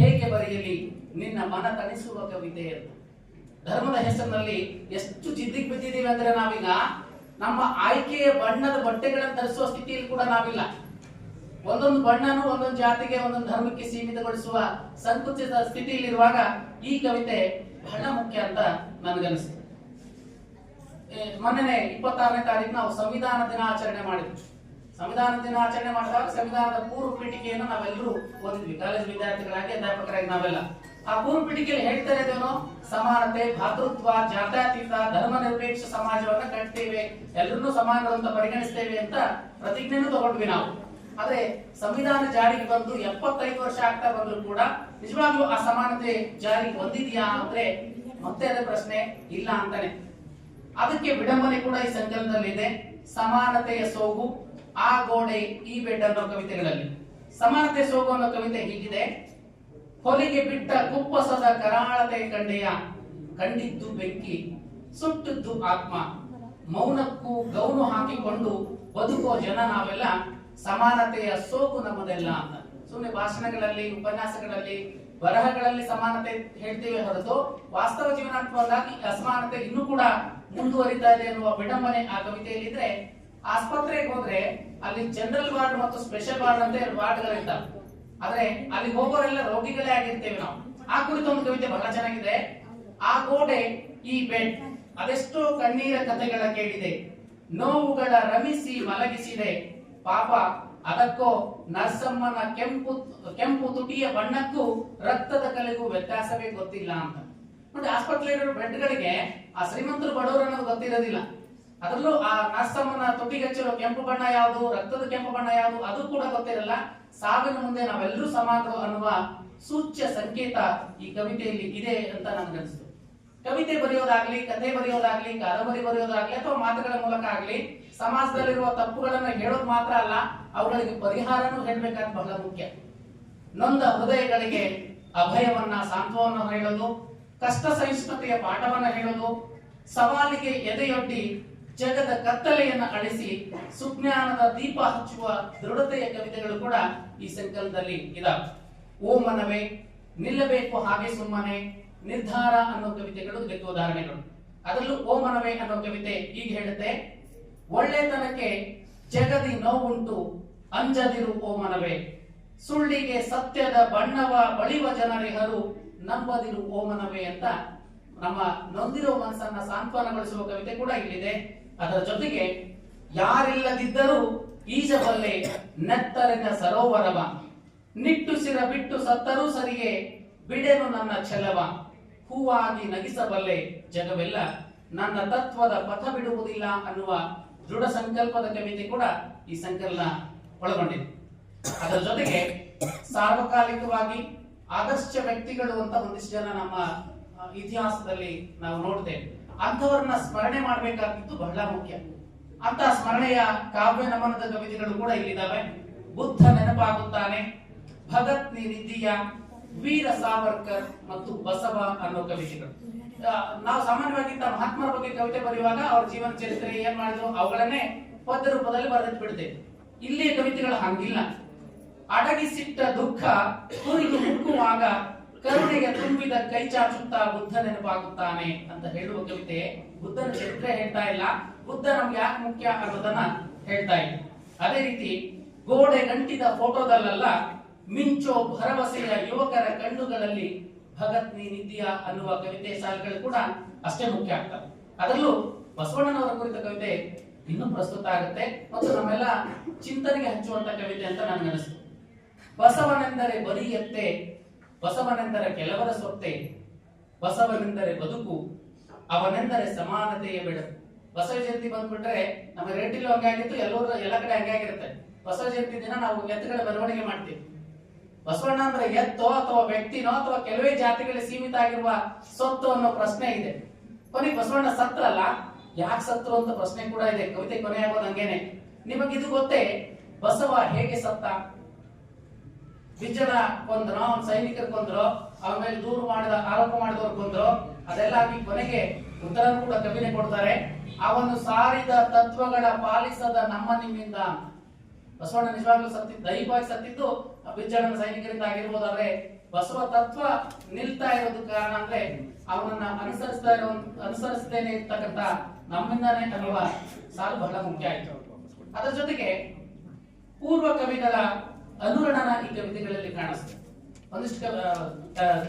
ಹೇಗೆ ಬರೆಯಲಿ ನಿನ್ನ ಮನ ತಣಿಸುವ ಕವಿತೆ ಅಂತ. ಧರ್ಮದ ಹೆಸರಿನಲ್ಲಿ ಎಷ್ಟು ಜಿದ್ದಿಗೆ ಬಿದ್ದಿದ್ದೀವಿ ಅಂದ್ರೆ ನಾವೀಗ ನಮ್ಮ ಆಯ್ಕೆಯ ಬಣ್ಣದ ಬಟ್ಟೆಗಳನ್ನು ಧರಿಸುವ ಸ್ಥಿತಿಯಲ್ಲಿ ಕೂಡ ನಾವಿಲ್ಲ. ಒಂದೊಂದು ಬಣ್ಣನು ಒಂದೊಂದು ಜಾತಿಗೆ, ಒಂದೊಂದು ಧರ್ಮಕ್ಕೆ ಸೀಮಿತಗೊಳಿಸುವ ಸಂಕುಚಿತ ಸ್ಥಿತಿಯಲ್ಲಿರುವಾಗ ಈ ಕವಿತೆ ಬಹಳ ಮುಖ್ಯ ಅಂತ ನನಗನ್ನಿಸ್ತದೆ. ಮೊನ್ನೆ 26ನೇ ತಾರೀಕು ನಾವು ಸಂವಿಧಾನ ದಿನಾಚರಣೆ ಮಾಡಿದ್ವಿ. ಸಂವಿಧಾನ ದಿನಾಚರಣೆ ಮಾಡಿದಾಗ ಸಂವಿಧಾನದ ಪೂರ್ವ ಪೀಠಿಕೆಯನ್ನು ನಾವೆಲ್ಲರೂ ಓದಿದ್ವಿ, ಕಾಲೇಜು ವಿದ್ಯಾರ್ಥಿಗಳಾಗಿ, ಅಧ್ಯಾಪಕರಾಗಿ ನಾವೆಲ್ಲ. ಆ ಪೂರ್ವ ಪೀಠಿಕೆಯಲ್ಲಿ ಹೇಳ್ತಾ ಇದ್ದೇನೋ, ಸಮಾನತೆ, ಭಾತೃತ್ವ, ಜಾತ್ಯತೀತ, ಧರ್ಮ ನಿರಪೇಕ್ಷ ಸಮಾಜವನ್ನ ಕಟ್ತೇವೆ, ಎಲ್ಲರನ್ನೂ ಸಮಾನರು ಅಂತ ಪರಿಗಣಿಸ್ತೇವೆ ಅಂತ ಪ್ರತಿಜ್ಞೆನೂ ತಗೊಂಡ್ವಿ ನಾವು. ಆದ್ರೆ ಸಂವಿಧಾನ ಜಾರಿಗೆ ಬಂದು 75 ವರ್ಷ ಆಗ್ತಾ ಬಂದ್ರು ಕೂಡ ನಿಜವಾಗ್ಲೂ ಆ ಸಮಾನತೆ ಜಾರಿಗೆ ಬಂದಿದೆಯಾ ಅಂದ್ರೆ ಮತ್ತೆ ಅದೇ ಪ್ರಶ್ನೆ, ಇಲ್ಲ ಅಂತಾನೆ. ಅದಕ್ಕೆ ವಿಡಂಬನೆ ಕೂಡ ಈ ಸಂಕಲನದಲ್ಲಿ ಇದೆ. ಸಮಾನತೆಯ ಸೋಗು, ಆ ಗೋಡೆ, ಈ ಬೆಡ್ ಅನ್ನೋ ಕವಿತೆಗಳಲ್ಲಿ ಸಮಾನತೆ ಸೋಗು ಅನ್ನೋ ಕವಿತೆ ಹೀಗಿದೆ: ಹೊಲಿಗೆ ಬಿಟ್ಟ ಕುಪ್ಪಸದ ಕರಾಳತೆ ಕಂಡೆಯ, ಕಂಡಿದ್ದು ಬೆಂಕಿ, ಸುಟ್ಟದ್ದು ಆತ್ಮ, ಮೌನಕ್ಕೂ ಗೌನು ಹಾಕಿಕೊಂಡು ಬದುಕೋ ಜನ ನಾವೆಲ್ಲ, ಸಮಾನತೆಯ ಸೋಗು ನಮ್ಮದೆಲ್ಲ ಅಂತ. ಸುಮ್ಮನೆ ಭಾಷಣಗಳಲ್ಲಿ, ಉಪನ್ಯಾಸಗಳಲ್ಲಿ, ಬರಹಗಳಲ್ಲಿ ಸಮಾನತೆ ಹೇಳ್ತೇವೆ ಹೊರತು ವಾಸ್ತವ ಜೀವನಾತ್ಮಕವಾಗಿ ಅಸಮಾನತೆ ಇನ್ನೂ ಕೂಡ ಮುಂದುವರಿತಾ ಇದೆ ಎನ್ನುವ ವಿಡಂಬನೆ ಆ ಕವಿತೆಯಲ್ಲಿ ಇದ್ರೆ, ಆಸ್ಪತ್ರೆಗೆ ಹೋದ್ರೆ ಅಲ್ಲಿ ಜನರಲ್ ವಾರ್ಡ್ ಮತ್ತು ಸ್ಪೆಷಲ್ ವಾರ್ಡ್ ಅಂತ 2 ವಾರ್ಡ್ಗಳಿರ್ತಾವೆ. ಆದ್ರೆ ಅಲ್ಲಿ ಹೋಗೋರೆಲ್ಲ ರೋಗಿಗಳೇ ಆಗಿರ್ತೇವೆ ನಾವು. ಆ ಕುರಿತ ಒಂದು ಕವಿತೆ ಬಹಳ ಚೆನ್ನಾಗಿದೆ. ಆ ಗೋಡೆ, ಈ ಬೆಡ್, ಅದೆಷ್ಟೋ ಕಣ್ಣೀರ ಕಥೆಗಳ ಕೇಳಿದೆ, ನೋವುಗಳ ರಮಿಸಿ ಮಲಗಿಸಿದೆ, ಪಾಪ ಅದಕ್ಕೋ ನರ್ಸಮ್ಮನ ಕೆಂಪು ತುಟಿಯ ಬಣ್ಣಕ್ಕೂ ರಕ್ತದ ಕಲೆಗೂ ವ್ಯತ್ಯಾಸವೇ ಗೊತ್ತಿಲ್ಲ ಅಂತ. ನೋಡಿ, ಆಸ್ಪತ್ರೆಯ ಬೆಡ್ಗಳಿಗೆ ಆ ಶ್ರೀಮಂತರು ಬಡವರು ಅನ್ನೋದು ಗೊತ್ತಿರೋದಿಲ್ಲ. ಅದರಲ್ಲೂ ಆ ನರ್ಸಮ್ಮನ ತುಟಿಗಚ್ಚಿರೋ ಕೆಂಪು ಬಣ್ಣ ಯಾವುದು, ರಕ್ತದ ಕೆಂಪು ಬಣ್ಣ ಯಾವುದು, ಅದು ಕೂಡ ಗೊತ್ತಿರಲ್ಲ. ಸಾವಿನ ಮುಂದೆ ನಾವೆಲ್ಲರೂ ಸಮಾನರು ಅನ್ನುವ ಸೂಚ್ಯ ಸಂಕೇತ ಈ ಕವಿತೆಯಲ್ಲಿ ಇದೆ ಅಂತ ನನಗನ್ನಿಸ್ತು. ಕವಿತೆ ಬರೆಯೋದಾಗ್ಲಿ, ಕಥೆ ಬರೆಯೋದಾಗ್ಲಿ, ಕಾದಂಬರಿ ಬರೆಯೋದಾಗ್ಲಿ ಅಥವಾ ಮಾತುಗಳ ಮೂಲಕ ಆಗ್ಲಿ ಸಮಾಜದಲ್ಲಿರುವ ತಪ್ಪುಗಳನ್ನ ಹೇಳೋದು ಮಾತ್ರ ಅಲ್ಲ, ಅವುಗಳಿಗೆ ಪರಿಹಾರನೂ ಹೇಳಬೇಕಾದ ಬಹಳ ಮುಖ್ಯ. ನೊಂದ ಹೃದಯಗಳಿಗೆ ಅಭಯವನ್ನ, ಸಾಂತ್ವವನ್ನು ಹೇಳೋದು, ಕಷ್ಟ ಸಹಿಷ್ಣುತೆಯ ಪಾಠವನ್ನ ಹೇಳೋದು, ಸವಾಲಿಗೆ ಎದೆಯೊಡ್ಡಿ ಜಗದ ಕತ್ತಲೆಯನ್ನ ಅಳಿಸಿ ಸುಜ್ಞಾನದ ದೀಪ ಹಚ್ಚುವ ದೃಢತೆಯ ಕವಿತೆಗಳು ಕೂಡ ಈ ಸಂಕಲನದಲ್ಲಿ ಇದಾವೆ. ಓ ಮನವೇ, ನಿಲ್ಲಬೇಕು ಹಾಗೆ ಸುಮ್ಮನೆ, ನಿರ್ಧಾರ ಅನ್ನೋ ಕವಿತೆಗಳು ಇದಕ್ಕೆ ಉದಾಹರಣೆಗಳು. ಅದರಲ್ಲೂ ಓ ಮನವೇ ಅನ್ನೋ ಕವಿತೆ ಈಗ ಹೇಳುತ್ತೆ: ಒಳ್ಳೆತನಕ್ಕೆ ಜಗದಿ ನೋವುಂಟು, ಅಂಜದಿರು ಓ ಮನವೇ, ಸುಳ್ಳಿಗೆ ಸತ್ಯದ ಬಣ್ಣವ ಬಳಿವ ಜನರಿಹರು, ನಂಬದಿರು ಓ ಮನವೇ ಅಂತ ನಮ್ಮ ನೊಂದಿರೋ ಮನಸ್ಸನ್ನ ಸಾಂತ್ವನಗೊಳಿಸುವ ಕವಿತೆ ಕೂಡ ಇಲ್ಲಿದೆ. ಅದರ ಜೊತೆಗೆ ಯಾರಿಲ್ಲದಿದ್ದರೂ ಈಜಬಲ್ಲೆ ನೆತ್ತರಿನ ಸರೋವರವ, ನಿಟ್ಟುಸಿರ ಬಿಟ್ಟು ಸತ್ತರೂ ಸರಿಯೇ ಬಿಡೆನು ನನ್ನ ಛಲವ, ಹೂವಾಗಿ ನಗಿಸಬಲ್ಲೆ ಜಗವೆಲ್ಲ, ನನ್ನ ತತ್ವದ ಪಥ ಬಿಡುವುದಿಲ್ಲ ಅನ್ನುವ ದೃಢ ಸಂಕಲ್ಪದ ಕವಿತೆ ಕೂಡ ಈ ಸಂಕಲನ ಒಳಗೊಂಡಿದೆ. ಅದರ ಜೊತೆಗೆ ಸಾರ್ವಕಾಲಿಕವಾಗಿ ಆದರ್ಶ ವ್ಯಕ್ತಿಗಳು ಅಂತ ಒಂದಿಷ್ಟು ಜನ ನಮ್ಮ ಇತಿಹಾಸದಲ್ಲಿ ನಾವು ನೋಡ್ತೇವೆ. ಅಂಥವರನ್ನ ಸ್ಮರಣೆ ಮಾಡಬೇಕಾಗಿದ್ದು ಬಹಳ ಮುಖ್ಯ. ಅಂತ ಸ್ಮರಣೆಯ ಕಾವ್ಯ ನಮನದ ಕವಿತೆಗಳು ಕೂಡ ಇಲ್ಲಿದ್ದಾವೆ. ಬುದ್ಧ ನೆನಪಾಗುತ್ತಾನೆ, ಭಗತ್ ನಿಧಿಯ, ವೀರ ಸಾವರ್ಕರ್ ಮತ್ತು ಬಸವ ಅನ್ನೋ ಕವಿತೆಗಳು. ನಾವು ಸಾಮಾನ್ಯವಾಗಿ ಮಹಾತ್ಮರ ಬಗ್ಗೆ ಕವಿತೆ ಬರೆಯುವಾಗ ಅವ್ರ ಜೀವನ ಚರಿತ್ರೆ ಏನ್ ಮಾಡಿದ್ರು ಅವುಗಳನ್ನೇ ಪದ್ಯ ರೂಪದಲ್ಲಿ ಬರೆದಿಟ್ಟು ಬಿಡ್ತೇವೆ. ಇಲ್ಲಿಯ ಕವಿತೆಗಳು ಹಂಗಿಲ್ಲ. ಅಡಗಿಸಿಟ್ಟ ದುಃಖ ಕುರಿತು ಹುಡುಕುವಾಗ ಕರುಣೆಗೆ ತುಂಬಿದ ಕೈ ಚಾಚುತ್ತಾ ಬುದ್ಧ ನೆನಪಾಗುತ್ತಾನೆ ಅಂತ ಹೇಳುವ ಕವಿತೆ ಬುದ್ಧನ ಚರಿತ್ರೆ ಹೇಳ್ತಾ ಇಲ್ಲ, ಬುದ್ಧ ನಮ್ಗೆ ಯಾಕೆ ಮುಖ್ಯ ಅನ್ನೋದನ್ನ ಹೇಳ್ತಾ ಇದೆ. ಅದೇ ರೀತಿ ಗೋಡೆ ಗಂಟಿದ ಫೋಟೋದಲ್ಲ ಮಿಂಚೋ ಭರವಸೆಯ ಯುವಕರ ಕಣ್ಣುಗಳಲ್ಲಿ ಭಗತ್ ನೀನಿದ್ದೀಯಾ ಅನ್ನುವ ಕವಿತೆ ಸಾಲುಗಳು ಕೂಡ ಅಷ್ಟೇ ಮುಖ್ಯ ಆಗ್ತವೆ. ಅದರಲ್ಲೂ ಬಸವಣ್ಣನವರ ಕುರಿತ ಕವಿತೆ ಇನ್ನೂ ಪ್ರಸ್ತುತ ಆಗುತ್ತೆ ಮತ್ತು ನಮ್ಮೆಲ್ಲ ಚಿಂತನೆಗೆ ಹಚ್ಚುವಂತ ಕವಿತೆ ಅಂತ ನನಗನಿಸ್ತು. ಬಸವನೆಂದರೆ ಬರೀ ಎತ್ತೆ, ಬಸವನೆಂದರೆ ಕೆಲವರ ಸೊತ್ತೆ, ಬಸವನೆಂದರೆ ಬದುಕು, ಅವನೆಂದರೆ ಸಮಾನತೆಯ ಬೆಳಕು. ಬಸವ ಜಯಂತಿ ಬಂದ್ಬಿಟ್ರೆ ನಮ್ಮ ರೇಟಿಲು ಹಂಗೆ ಆಗಿತ್ತು, ಎಲ್ಲ ಕಡೆ ಹಂಗೆ ಆಗಿರುತ್ತೆ. ಬಸವ ಜಯಂತಿ ದಿನ ನಾವು ಎತ್ತುಗಳ ಮೆರವಣಿಗೆ ಮಾಡ್ತೀವಿ. ಬಸವಣ್ಣ ಅಂದ್ರೆ ಎತ್ತೋ ಅಥವಾ ವ್ಯಕ್ತಿನೋ ಅಥವಾ ಕೆಲವೇ ಜಾತಿಗಳಿಗೆ ಸೀಮಿತ ಆಗಿರುವ ಸೊತ್ತು ಅನ್ನೋ ಪ್ರಶ್ನೆ ಇದೆ. ಕೊನೆಗೆ ಬಸವಣ್ಣ ಸತ್ರಲ್ಲ, ಯಾಕೆ ಸತ್ರು ಅಂತ ಪ್ರಶ್ನೆ ಕೂಡ ಇದೆ. ಕವಿತೆ ಕೊನೆ ಆಗೋದು ಹಂಗೇನೆ. ನಿಮಗಿದು ಗೊತ್ತೇ ಬಸವ ಹೇಗೆ ಸತ್ತ? ಬಿಜ್ಜಳ ಕೊಂದ್ರೋ, ಸೈನಿಕರು ಕೊಂದ್ರೋ, ಅವರ ಮೇಲೆ ದೂರು ಮಾಡಿದ ಆರೋಪ ಮಾಡಿದವರು ಕೊಂದ್ರೋ, ಅದೆಲ್ಲ ಆಗಿ ಕೊನೆಗೆ ಉತ್ತರ ಕೂಡ ಕವಿತೆ ಕೊಡ್ತಾರೆ. ಅವನು ಸಾರಿದ ತತ್ವಗಳ ಪಾಲಿಸದ ನಮ್ಮ ನಿಮ್ಮಿಂದ. ಬಸವಣ್ಣ ನಿಜವಾಗ್ಲೂ ಸತ್ತಿದ್ದು, ದೈವವಾಗಿ ಸತ್ತಿದ್ದು ಬಿಜ್ಜಳನ ಸೈನಿಕರಿಂದ ಆಗಿರ್ಬೋದಾದ್ರೆ ಬಸವ ತತ್ವ ನಿಲ್ತಾ ಇರೋದು ಕಾರಣ ಅಂದ್ರೆ ಅವನನ್ನ ಅನುಸರಿಸದೇನೆ ಇರ್ತಕ್ಕಂಥ ನಮ್ಮಿಂದಾನೆ ಅನ್ನುವ ಸಾಲು ಬಹಳ ಮುಖ್ಯ ಆಯ್ತು. ಅದರ ಜೊತೆಗೆ ಪೂರ್ವ ಕವಿಗಳ ಅನುರಣನ ಈ ಕವಿತೆಗಳಲ್ಲಿ ಕಾಣಿಸ್ತದೆ. ಒಂದಿಷ್ಟು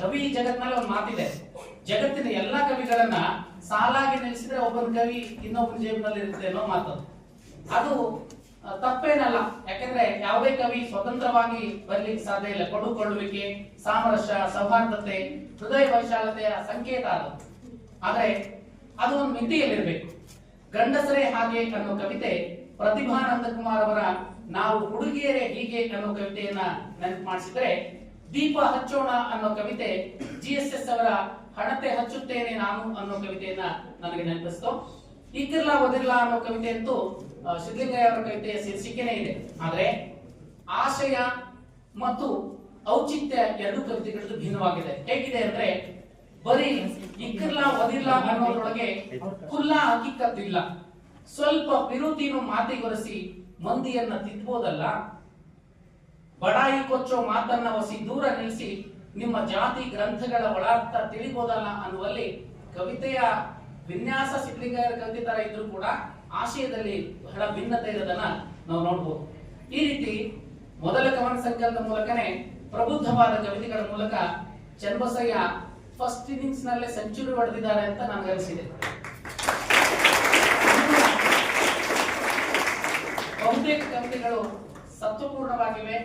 ಕವಿ ಜಗತ್ನಲ್ಲಿ ಒಂದು ಮಾತಿದೆ, ಜಗತ್ತಿನ ಎಲ್ಲಾ ಕವಿಗಳನ್ನ ಸಾಲಾಗಿ ನಿಲ್ಲಿಸಿದ್ರೆ ಒಬ್ಬನ ಕವಿ ಇನ್ನೊಬ್ಬನ ಜೇಬಿನಲ್ಲಿ ಇರುತ್ತೆ ಅನ್ನೋ ಮಾತು. ಅದು ತಪ್ಪೇನಲ್ಲ, ಯಾಕಂದ್ರೆ ಯಾವುದೇ ಕವಿ ಸ್ವತಂತ್ರವಾಗಿ ಬರ್ಲಿಕ್ಕೆ ಸಾಧ್ಯ ಇಲ್ಲ. ಕೊಡುಕೊಳ್ಳುವಿಕೆ, ಸಾಮರಸ್ಯ, ಸೌಹಾರ್ದತೆ, ಹೃದಯ ವೈಶಾಲತೆಯ ಸಂಕೇತ ಅದು. ಆದ್ರೆ ಅದು ಒಂದು ಮಿತಿಯಲ್ಲಿರ್ಬೇಕು. ಗಂಡಸರೇ ಹಾಗೆ ಅನ್ನೋ ಕವಿತೆ ಪ್ರತಿಭಾನಂದ ಕುಮಾರ್ ಅವರ ನಾವು ಹುಡುಗಿಯರೇ ಹೀಗೆ ಅನ್ನೋ ಕವಿತೆಯನ್ನ ನೆನಪು ಮಾಡಿಸಿದ್ರೆ, ದೀಪ ಹಚ್ಚೋಣ ಅನ್ನೋ ಕವಿತೆ GSS ಅವರ ಹಣತೆ ಹಚ್ಚುತ್ತೇನೆ ನಾನು ಅನ್ನೋ ಕವಿತೆಯನ್ನ ನನಗೆ ನೆನಪಿಸ್ತು. ಇಕ್ಕಿರ್ಲಾ ಓದಿರ್ಲಾ ಅನ್ನೋ ಕವಿತೆ ಅಂತೂ ಸಿದ್ಧಲಿಂಗಯ್ಯ ಅವರ ಕವಿತೆಯ ಶೀರ್ಷಿಕೆನೇ ಇದೆ. ಆದ್ರೆ ಆಶಯ ಮತ್ತು ಔಚಿತ್ಯ ಎರಡು ಕವಿತೆಗಳದ್ದು ಭಿನ್ನವಾಗಿದೆ. ಹೇಗಿದೆ ಅಂದ್ರೆ, ಬರೀ ಇಕ್ಕಿರ್ಲಾ ಓದಿರ್ಲಾ ಅನ್ನೋದ್ರೊಳಗೆ ಖುಲ್ಲಾ ಹಕ್ಕಿಕತ್ತಿಲ್ಲ, ಸ್ವಲ್ಪ ಪಿರುತಿನು ಮಾತಿಗೊರೆಸಿ ಮಂದಿಯನ್ನ ತಿದ್ಬೋದಲ್ಲ, ಬಡಾಯಿ ಕೊಚ್ಚೋ ಮಾತನ್ನ ಹೊಸಿ ದೂರ ನಿಲ್ಲಿಸಿ ನಿಮ್ಮ ಜಾತಿ ಗ್ರಂಥಗಳ ಒಳಾರ್ಥ ತಿಳಿಬೋದಲ್ಲ ಅನ್ನುವಲ್ಲಿ ಕವಿತೆಯ ವಿನ್ಯಾಸ ಸಿದ್ಧಲಿಂಗಯ್ಯರ ಕವಿತೆ ತರ ಇದ್ರೂ ಕೂಡ ಆಶಯದಲ್ಲಿ ಬಹಳ ಭಿನ್ನತೆ ಇರೋದನ್ನ ನಾವು ನೋಡ್ಬೋದು. ಈ ರೀತಿ ಮೊದಲ ಕವನ ಸಂಕಲನದ ಮೂಲಕನೇ ಪ್ರಬುದ್ಧವಾದ ಕವಿತೆಗಳ ಮೂಲಕ ಚನ್ನಬಸಯ್ಯ ಫಸ್ಟ್ ಇನ್ನಿಂಗ್ಸ್ ನಲ್ಲೇ ಸೆಂಚುರಿ ಹೊಡೆದಿದ್ದಾರೆ ಅಂತ ನನಗನಿಸಿದೆ. ಬಹುತೇಕ ಕವಿತೆಗಳು ಸತ್ವಪೂರ್ಣವಾಗಿವೆ,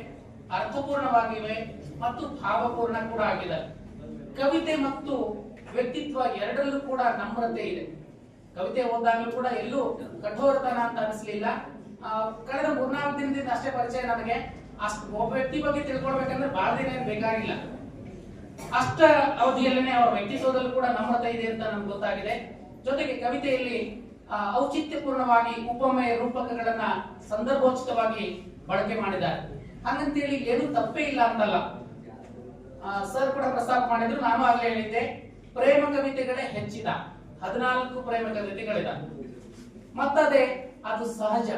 ಅರ್ಥಪೂರ್ಣವಾಗಿವೆ ಮತ್ತು ಭಾವಪೂರ್ಣ ಕೂಡ ಆಗಿದೆ. ಕವಿತೆ ಮತ್ತು ವ್ಯಕ್ತಿತ್ವ ಎರಡರಲ್ಲೂ ಕೂಡ ನಮ್ರತೆ ಇದೆ. ಕವಿತೆ ಓದಾಗಲೂ ಕೂಡ ಎಲ್ಲೂ ಕಠೋರತನ ಅಂತ ಅನಿಸ್ಲಿಲ್ಲ. ಕಳೆದ 3-4 ದಿನದಿಂದ ಅಷ್ಟೇ ಪರಿಚಯ ನನಗೆ. ಅಷ್ಟು ಒಬ್ಬ ವ್ಯಕ್ತಿ ಬಗ್ಗೆ ತಿಳ್ಕೊಳ್ಬೇಕಂದ್ರೆ ಬಹಳ ದಿನ ಏನು ಬೇಕಾಗಿಲ್ಲ. ಅಷ್ಟ ಅವಧಿಯಲ್ಲೇ ಅವರ ವ್ಯಕ್ತಿತ್ವದಲ್ಲೂ ಕೂಡ ನಮ್ರತೆ ಇದೆ ಅಂತ ನಮ್ಗೆ ಗೊತ್ತಾಗಿದೆ. ಜೊತೆಗೆ ಕವಿತೆಯಲ್ಲಿ ಔಚಿತ್ಯಪೂರ್ಣವಾಗಿ ಉಪಮೇಯ ರೂಪಕಗಳನ್ನ ಸಂದರ್ಭೋಚಿತವಾಗಿ ಬಳಕೆ ಮಾಡಿದ್ದಾರೆ. ಹಾಗಂತೇಳಿ ಏನು ತಪ್ಪೇ ಇಲ್ಲ ಅಂತಲ್ಲ. ಸರ್ ಕೂಡ ಪ್ರಸ್ತಾಪ ಮಾಡಿದ್ರು, ನಾನು ಆಗ್ಲೇ ಹೇಳಿದ್ದೆ, ಪ್ರೇಮ ಕವಿತೆಗಳೇ ಹೆಚ್ಚಿದ 14 ಪ್ರೇಮ ಕವಿತೆಗಳಿದ. ಮತ್ತದೇ ಅದು ಸಹಜ,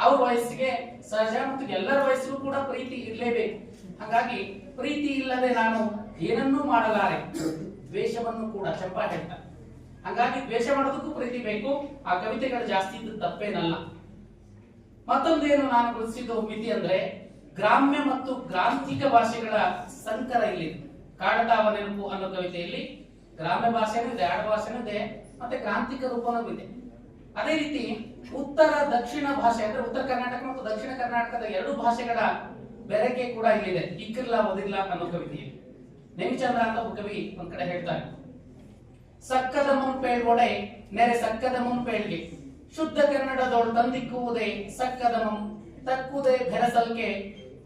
ಅವ್ರ ವಯಸ್ಸಿಗೆ ಸಹಜ ಮತ್ತು ಎಲ್ಲರ ವಯಸ್ಸಿಗೂ ಕೂಡ ಪ್ರೀತಿ ಇರಲೇಬೇಕು. ಹಾಗಾಗಿ ಪ್ರೀತಿ ಇಲ್ಲದೆ ನಾನು ಏನನ್ನೂ ಮಾಡಲಾರೆ, ದ್ವೇಷವನ್ನು ಕೂಡ ಚಂಪಾ ಹೇಳ್ತಾರೆ. ಹಾಗಾಗಿ ದ್ವೇಷ ಮಾಡೋದಕ್ಕೂ ಪ್ರೀತಿ ಬೇಕು. ಆ ಕವಿತೆಗಳು ಜಾಸ್ತಿ ಇದ್ದು ತಪ್ಪೇನಲ್ಲ. ಮತ್ತೊಂದೇನು ನಾನು ಗುರುತಿಸಿದ್ದು ಮಿತಿ ಅಂದ್ರೆ, ಗ್ರಾಮ್ಯ ಮತ್ತು ಗ್ರಾಂಥಿಕ ಭಾಷೆಗಳ ಸಂಕರ ಇಲ್ಲಿ. ಕಾಡತಾವ ನೆನಪು ಅನ್ನೋ ಕವಿತೆಯಲ್ಲಿ ಗ್ರಾಮ್ಯ ಭಾಷೆನೂ ಇದೆ, ಆಡ ಭಾಷೆನೂ ಇದೆ, ಮತ್ತೆ ಗ್ರಾಂಥಿಕ ರೂಪನೂ ಇದೆ. ಅದೇ ರೀತಿ ಉತ್ತರ ದಕ್ಷಿಣ ಭಾಷೆ ಅಂದ್ರೆ ಉತ್ತರ ಕರ್ನಾಟಕ ಮತ್ತು ದಕ್ಷಿಣ ಕರ್ನಾಟಕದ ಎರಡು ಭಾಷೆಗಳ ಬೆರಕೆ ಕೂಡ ಇಲ್ಲಿದೆ. ಇಕ್ಕಿರ್ಲಾ ಓದಿರ್ಲಾ ಅನ್ನೋ ಕವಿತೆಯಲ್ಲಿ ನೇಮಿಚಂದ್ರ ಅಂತ ಒಬ್ಬ ಕವಿ ಒಂದ್ ಕಡೆ ಹೇಳ್ತಾರೆ, ಸಕ್ಕದ ಮುಂಪೇಳ್ಗೊಡೆ ನೆರೆ ಸಕ್ಕದ ಮುಂಪೇಳ್ಗೆ ಶುದ್ಧ ಕನ್ನಡದೋಳು ತಂದಿಕ್ಕುವುದೇ ಸಕ್ಕದಮಂ ತಕ್ಕುದೇ ಬೆರಸಲ್ಕೆ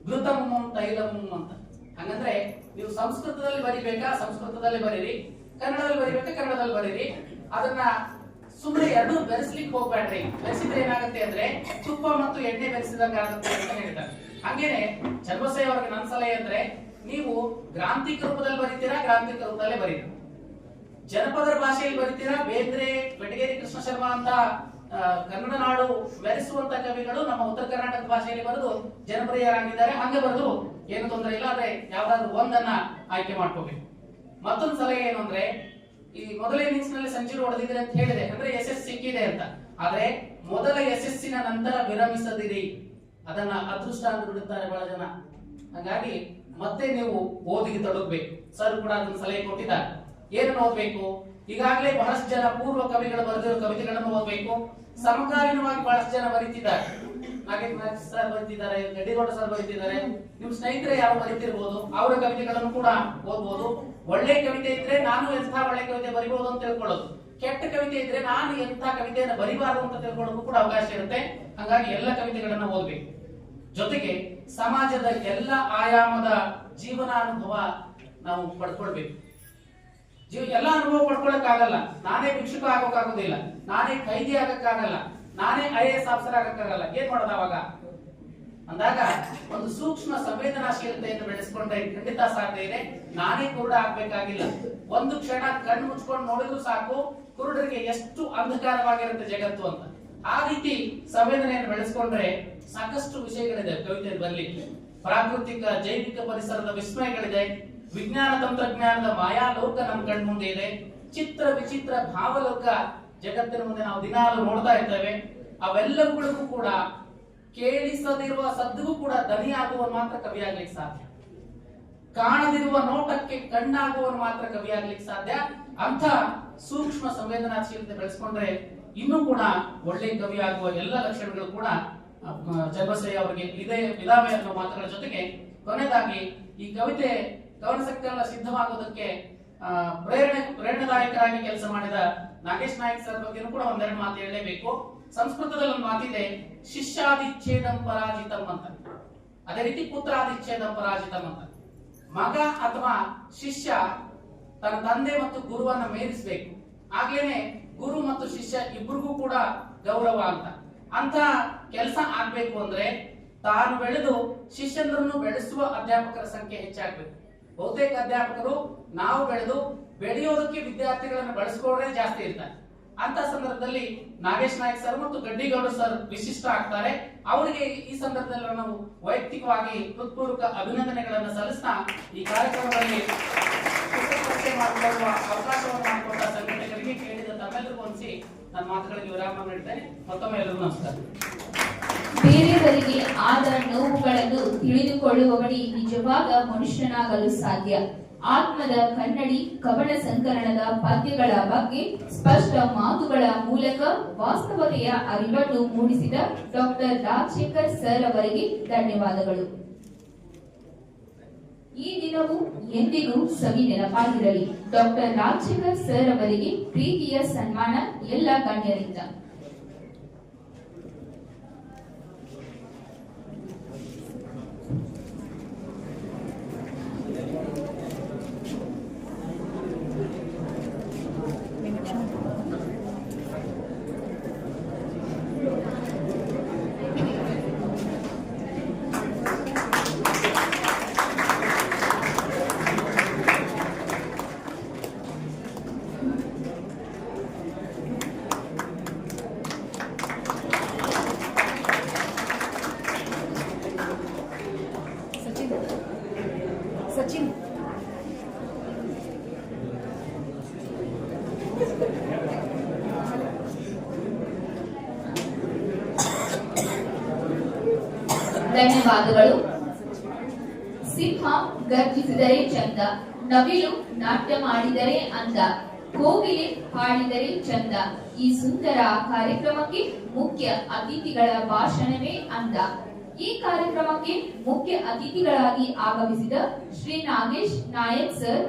ಘೃತಮಂ ತೈಲಮಂ ಅಂತ. ಹಂಗಂದ್ರೆ ನೀವು ಸಂಸ್ಕೃತದಲ್ಲಿ ಬರಿಬೇಕಾ ಸಂಸ್ಕೃತದಲ್ಲಿ ಬರೀರಿ, ಕನ್ನಡದಲ್ಲಿ ಬರಿಬೇಕಾ ಕನ್ನಡದಲ್ಲಿ ಬರೀರಿ. ಅದನ್ನ ಸುಮ್ಮನೆ ಎರಡೂ ಬೆರೆಸ್ಲಿಕ್ಕೆ ಹೋಗ್ಬೇಡ್ರಿ. ಬೆರೆಸಿದ್ರೆ ಏನಾಗುತ್ತೆ ಅಂದ್ರೆ ತುಪ್ಪ ಮತ್ತು ಎಣ್ಣೆ ಬೆರೆಸಿದಂಗ ಆಗುತ್ತೆ ಅಂತ ಹೇಳ್ತಾರೆ. ಹಂಗೇನೆ ಚನ್ನಬಸಯ್ಯ ಅವ್ರಿಗೆ ನನ್ನ ಸಲಹೆ ಅಂದ್ರೆ, ನೀವು ಗ್ರಾಂಥಿಕ ರೂಪದಲ್ಲಿ ಬರೀತೀರಾ, ಗ್ರಾಂಥಿಕ ರೂಪದಲ್ಲೇ ಬರೀರಿ. ಜನಪದರ ಭಾಷೆಯಲ್ಲಿ ಬರೀತೀರಾ, ಬೇಂದ್ರೆ, ಬೆಟಗೇರಿ ಕೃಷ್ಣ ಶರ್ಮಾ ಅಂತ ಕನ್ನಡ ನಾಡು ಮೆರೆಸುವಂತ ಕವಿಗಳು ನಮ್ಮ ಉತ್ತರ ಕರ್ನಾಟಕದ ಭಾಷೆಯಲ್ಲಿ ಬರೆದು ಜನಪ್ರಿಯರಾಗಿದ್ದಾರೆ. ಹಂಗೆ ಬರೆದು ಏನು ತೊಂದರೆ ಇಲ್ಲ. ಆದ್ರೆ ಯಾವ್ದಾದ್ರು ಒಂದನ್ನ ಆಯ್ಕೆ ಮಾಡ್ಕೋಬೇಕು. ಮತ್ತೊಂದು ಸಲಹೆ ಏನು ಅಂದ್ರೆ, ಈ ಮೊದಲ ಇನ್ನಿಂಗ್ಸ್ ನಲ್ಲಿ ಸೆಂಚುರಿ ಹೊಡೆದಿದ್ರೆ ಅಂತ ಹೇಳಿದೆ, ಅಂದ್ರೆ ಯಶಸ್ಸು ಸಿಕ್ಕಿದೆ ಅಂತ. ಆದ್ರೆ ಮೊದಲ ಯಶಸ್ಸಿನ ನಂತರ ವಿರಮಿಸದಿರಿ, ಅದನ್ನ ಅದೃಷ್ಟ ಅಂತ ಬಿಡುತ್ತಾರೆ ಬಹಳ ಜನ. ಹಾಗಾಗಿ ಮತ್ತೆ ನೀವು ಓದಿಗೆ ತೊಡಗಬೇಕು. ಸರ್ ಕೂಡ ಅದನ್ನ ಸಲಹೆ ಕೊಟ್ಟಿದ್ದಾರೆ. ಏನನ್ನು ಓದ್ಬೇಕು? ಈಗಾಗಲೇ ಬಹಳಷ್ಟು ಜನ ಪೂರ್ವ ಕವಿಗಳು ಬರೆದಿರೋ ಕವಿತೆಗಳನ್ನು ಓದಬೇಕು. ಸಮಕಾಲೀನವಾಗಿ ಬಹಳಷ್ಟು ಜನ ಬರೀತಿದ್ದಾರೆ. ನಾಗೇಶ್ ಸರ್ ಬರೀತಿದ್ದಾರೆ, ಗಡ್ಡಿಗೌಡ ಸರ್ ಬರೀತಿದ್ದಾರೆ. ನಿಮ್ ಸ್ನೇಹಿತರೆ ಯಾರು ಬರೀತಿರ್ಬೋದು, ಅವರ ಕವಿತೆಗಳನ್ನು ಕೂಡ ಓದ್ಬೋದು. ಒಳ್ಳೆ ಕವಿತೆ ಇದ್ರೆ ನಾನು ಎಂಥ ಒಳ್ಳೆ ಕವಿತೆ ಬರಿಬಹುದು ಅಂತ ತಿಳ್ಕೊಳ್ಳೋದು, ಕೆಟ್ಟ ಕವಿತೆ ಇದ್ರೆ ನಾನು ಎಂಥ ಕವಿತೆಯನ್ನು ಬರಿಬಾರದು ಅಂತ ತಿಳ್ಕೊಳ್ಳೋದು ಕೂಡ ಅವಕಾಶ ಇರುತ್ತೆ. ಹಾಗಾಗಿ ಎಲ್ಲ ಕವಿತೆಗಳನ್ನ ಓದ್ಬೇಕು. ಜೊತೆಗೆ ಸಮಾಜದ ಎಲ್ಲ ಆಯಾಮದ ಜೀವನಾನುಭವ ನಾವು ಪಡ್ಕೊಳ್ಬೇಕು. ಎಲ್ಲ ಅನುಭವ ಪಡ್ಕೊಳಕ್ಕಾಗಲ್ಲ. ನಾನೇ ಭಿಕ್ಷುಕ ಆಗೋಕ್ಕಾಗೋದಿಲ್ಲ, ನಾನೇ ಕೈದಿ ಆಗಕ್ಕಾಗಲ್ಲ, ನಾನೇ IAS ಆಫೀಸರ್ ಆಗಕ್ಕಾಗಲ್ಲ. ಏನ್ ಮಾಡೋದು ಅವಾಗ ಅಂದಾಗ ಒಂದು ಸೂಕ್ಷ್ಮ ಸಂವೇದನಾಶೀಲತೆಯನ್ನು ಬೆಳೆಸ್ಕೊಂಡ್ರೆ ಖಂಡಿತ ಸಾಧ್ಯ ಇದೆ. ನಾನೇ ಕುರುಡ ಆಗ್ಬೇಕಾಗಿಲ್ಲ. ಒಂದು ಕ್ಷಣ ಕಣ್ಣು ಮುಚ್ಕೊಂಡು ನೋಡಿದ್ರು ಸಾಕು, ಕುರುಡರಿಗೆ ಎಷ್ಟು ಅಂಧಕಾರವಾಗಿರುತ್ತೆ ಜಗತ್ತು ಅಂತ. ಆ ರೀತಿ ಸಂವೇದನೆಯನ್ನು ಬೆಳೆಸ್ಕೊಂಡ್ರೆ ಸಾಕಷ್ಟು ವಿಷಯಗಳಿದೆ ಕವಿತೆ ಬರ್ಲಿಕ್ಕೆ. ಪ್ರಾಕೃತಿಕ ಜೈವಿಕ ಪರಿಸರದ ವಿಸ್ಮಯಗಳಿದೆ, ವಿಜ್ಞಾನ ತಂತ್ರಜ್ಞಾನದ ಮಾಯಾ ಲೋಕ ನಮ್ಮ ಕಣ್ ಮುಂದೆ ಇದೆ, ಚಿತ್ರ ವಿಚಿತ್ರ ಭಾವಲೋಕ ಜಗತ್ತಿನ ಮುಂದೆ ನಾವು ದಿನಾಲು ನೋಡ್ತಾ ಇರ್ತೇವೆ. ಅವೆಲ್ಲವುಗಳಿಗೂ ಕೂಡ ಕೇಳಿಸದಿರುವ ಸದ್ದಿಗೂ ಕೂಡ ದನಿಯಾಗುವನು ಮಾತ್ರ ಕವಿಯಾಗ್ಲಿಕ್ಕೆ ಸಾಧ್ಯ. ಕಾಣದಿರುವ ನೋಟಕ್ಕೆ ಕಣ್ಣಾಗುವನು ಮಾತ್ರ ಕವಿಯಾಗ್ಲಿಕ್ಕೆ ಸಾಧ್ಯ. ಅಂತ ಸೂಕ್ಷ್ಮ ಸಂವೇದನಾಶೀಲತೆ ಬೆಳೆಸ್ಕೊಂಡ್ರೆ ಇನ್ನೂ ಕೂಡ ಒಳ್ಳೆ ಕವಿಯಾಗುವ ಎಲ್ಲ ಲಕ್ಷಣಗಳು ಕೂಡ ಚನ್ನಬಸಯ್ಯ ಅವರಿಗೆ ಇದಾವೆ ಅನ್ನೋ ಮಾತುಗಳ ಜೊತೆಗೆ ಕೊನೆಯದಾಗಿ ಈ ಕವಿತೆ ಕವನ ಸಂಕಲನ ಸಿದ್ಧವಾಗುವುದಕ್ಕೆ ಪ್ರೇರಣಾದಾಯಕರಾಗಿ ಕೆಲಸ ಮಾಡಿದ ನಾಗೇಶ್ ನಾಯ್ಕ್ ಸರ್ ಬಗ್ಗೆ ಕೂಡ ಒಂದೆರಡು ಮಾತು ಹೇಳಲೇಬೇಕು. ಸಂಸ್ಕೃತದಲ್ಲಿ ಒಂದು ಮಾತಿದೆ, ಶಿಷ್ಯಾದಿಚ್ಛೇದಂ ಪರಾಜಿತಂ ಅಂತ. ಅದೇ ರೀತಿ ಪುತ್ರಾದಿಚ್ಛೇದಂ ಪರಾಜಿತಂ ಅಂತ. ಮಗ ಅಥವಾ ಶಿಷ್ಯ ತನ್ನ ತಂದೆ ಮತ್ತು ಗುರುವನ್ನ ಮೇರಿಸಬೇಕು, ಆಗ್ಲೇನೆ ಗುರು ಮತ್ತು ಶಿಷ್ಯ ಇಬ್ಬರಿಗೂ ಕೂಡ ಗೌರವ ಅಂತ ಕೆಲಸ ಆಗ್ಬೇಕು ಅಂದ್ರೆ ತಾನು ಬೆಳೆದು ಶಿಷ್ಯನನ್ನು ಬೆಳೆಸುವ ಅಧ್ಯಾಪಕರ ಸಂಖ್ಯೆ ಹೆಚ್ಚಾಗಬೇಕು. ಬಹುತೇಕ ಅಧ್ಯಾಪಕರು ನಾವು ಬೆಳೆದು ಬೆಳೆಯೋದಕ್ಕೆ ವಿದ್ಯಾರ್ಥಿಗಳನ್ನು ಬಳಸ್ಕೊಳ್ಳೋದೇ ಜಾಸ್ತಿ ಇರ್ತಾರೆ. ಅಂತ ಸಂದರ್ಭದಲ್ಲಿ ನಾಗೇಶ್ ನಾಯ್ಕ್ ಸರ್ ಮತ್ತು ಗಡ್ಡಿಗೌಡ ಸರ್ ವಿಶಿಷ್ಟ ಆಗ್ತಾರೆ. ಅವರಿಗೆ ಈ ಸಂದರ್ಭದಲ್ಲಿ ನಾವು ವೈಯಕ್ತಿಕವಾಗಿ ಹೃತ್ಪೂರ್ವಕ ಅಭಿನಂದನೆಗಳನ್ನು ಸಲ್ಲಿಸ್ತಾ ಈ ಕಾರ್ಯಕ್ರಮದಲ್ಲಿ ಮಾಡಿಕೊಳ್ಳುವ ಅವಕಾಶವನ್ನು ಮಾಡಿಕೊಟ್ಟ ಸಂಘಟಕರಿಗೆ ಕೇಳಿದ ತಮ್ಮೆಲ್ಲರಿಗೂ ಅನಿಸಿ ನನ್ನ ಮಾತುಗಳಿಗೆ ವಿರಾಮ ನೀಡ್ತೇನೆ. ಮತ್ತೊಮ್ಮೆ ಎಲ್ಲರಿಗೂ ನಮಸ್ಕಾರ. ಬೇರೆಯವರಿಗೆ ಆದ ನೋವುಗಳನ್ನು ತಿಳಿದುಕೊಳ್ಳುವವನೇ ನಿಜವಾದ ಮನುಷ್ಯನಾಗಲು ಸಾಧ್ಯ. ಆತ್ಮದ ಕನ್ನಡಿ ಕವನ ಸಂಕಲನದ ಪದ್ಯಗಳ ಬಗ್ಗೆ ಸ್ಪಷ್ಟ ಮಾತುಗಳ ಮೂಲಕ ವಾಸ್ತವತೆಯ ಅರಿವನ್ನು ಮೂಡಿಸಿದ ಡಾಕ್ಟರ್ ರಾಜಶೇಖರ್ ಸರ್ ಅವರಿಗೆ ಧನ್ಯವಾದಗಳು. ಈ ದಿನವು ಎಂದಿಗೂ ಸವಿ ನೆನಪಾಗಿರಲಿ. ಡಾಕ್ಟರ್ ರಾಜಶೇಖರ್ ಸರ್ ಅವರಿಗೆ ಪ್ರೀತಿಯ ಸನ್ಮಾನ ಎಲ್ಲ ಗಣ್ಯರಿಂದ. सचिन ಧನ್ಯವಾದಗಳು. ಸಿಂಹ ಗರ್ಜಿಸಿದರೆ ಚಂದ, ನವಿಲು ನಾಟ್ಯ ಮಾಡಿದರೆ ಅಂದ, ಕೋಗಿಲೆ ಹಾಡಿದರೆ ಚಂದ. ಈ ಸುಂದರ ಕಾರ್ಯಕ್ರಮಕ್ಕೆ ಮುಖ್ಯ ಅತಿಥಿಗಳ ಭಾಷಣವೇ ಅಂದ. ಈ ಕಾರ್ಯಕ್ರಮಕ್ಕೆ ಮುಖ್ಯ ಅತಿಥಿಗಳಾಗಿ ಆಗಮಿಸಿದ ಶ್ರೀ ನಾಗೇಶ್ ನಾಯಕ್ ಸರ್,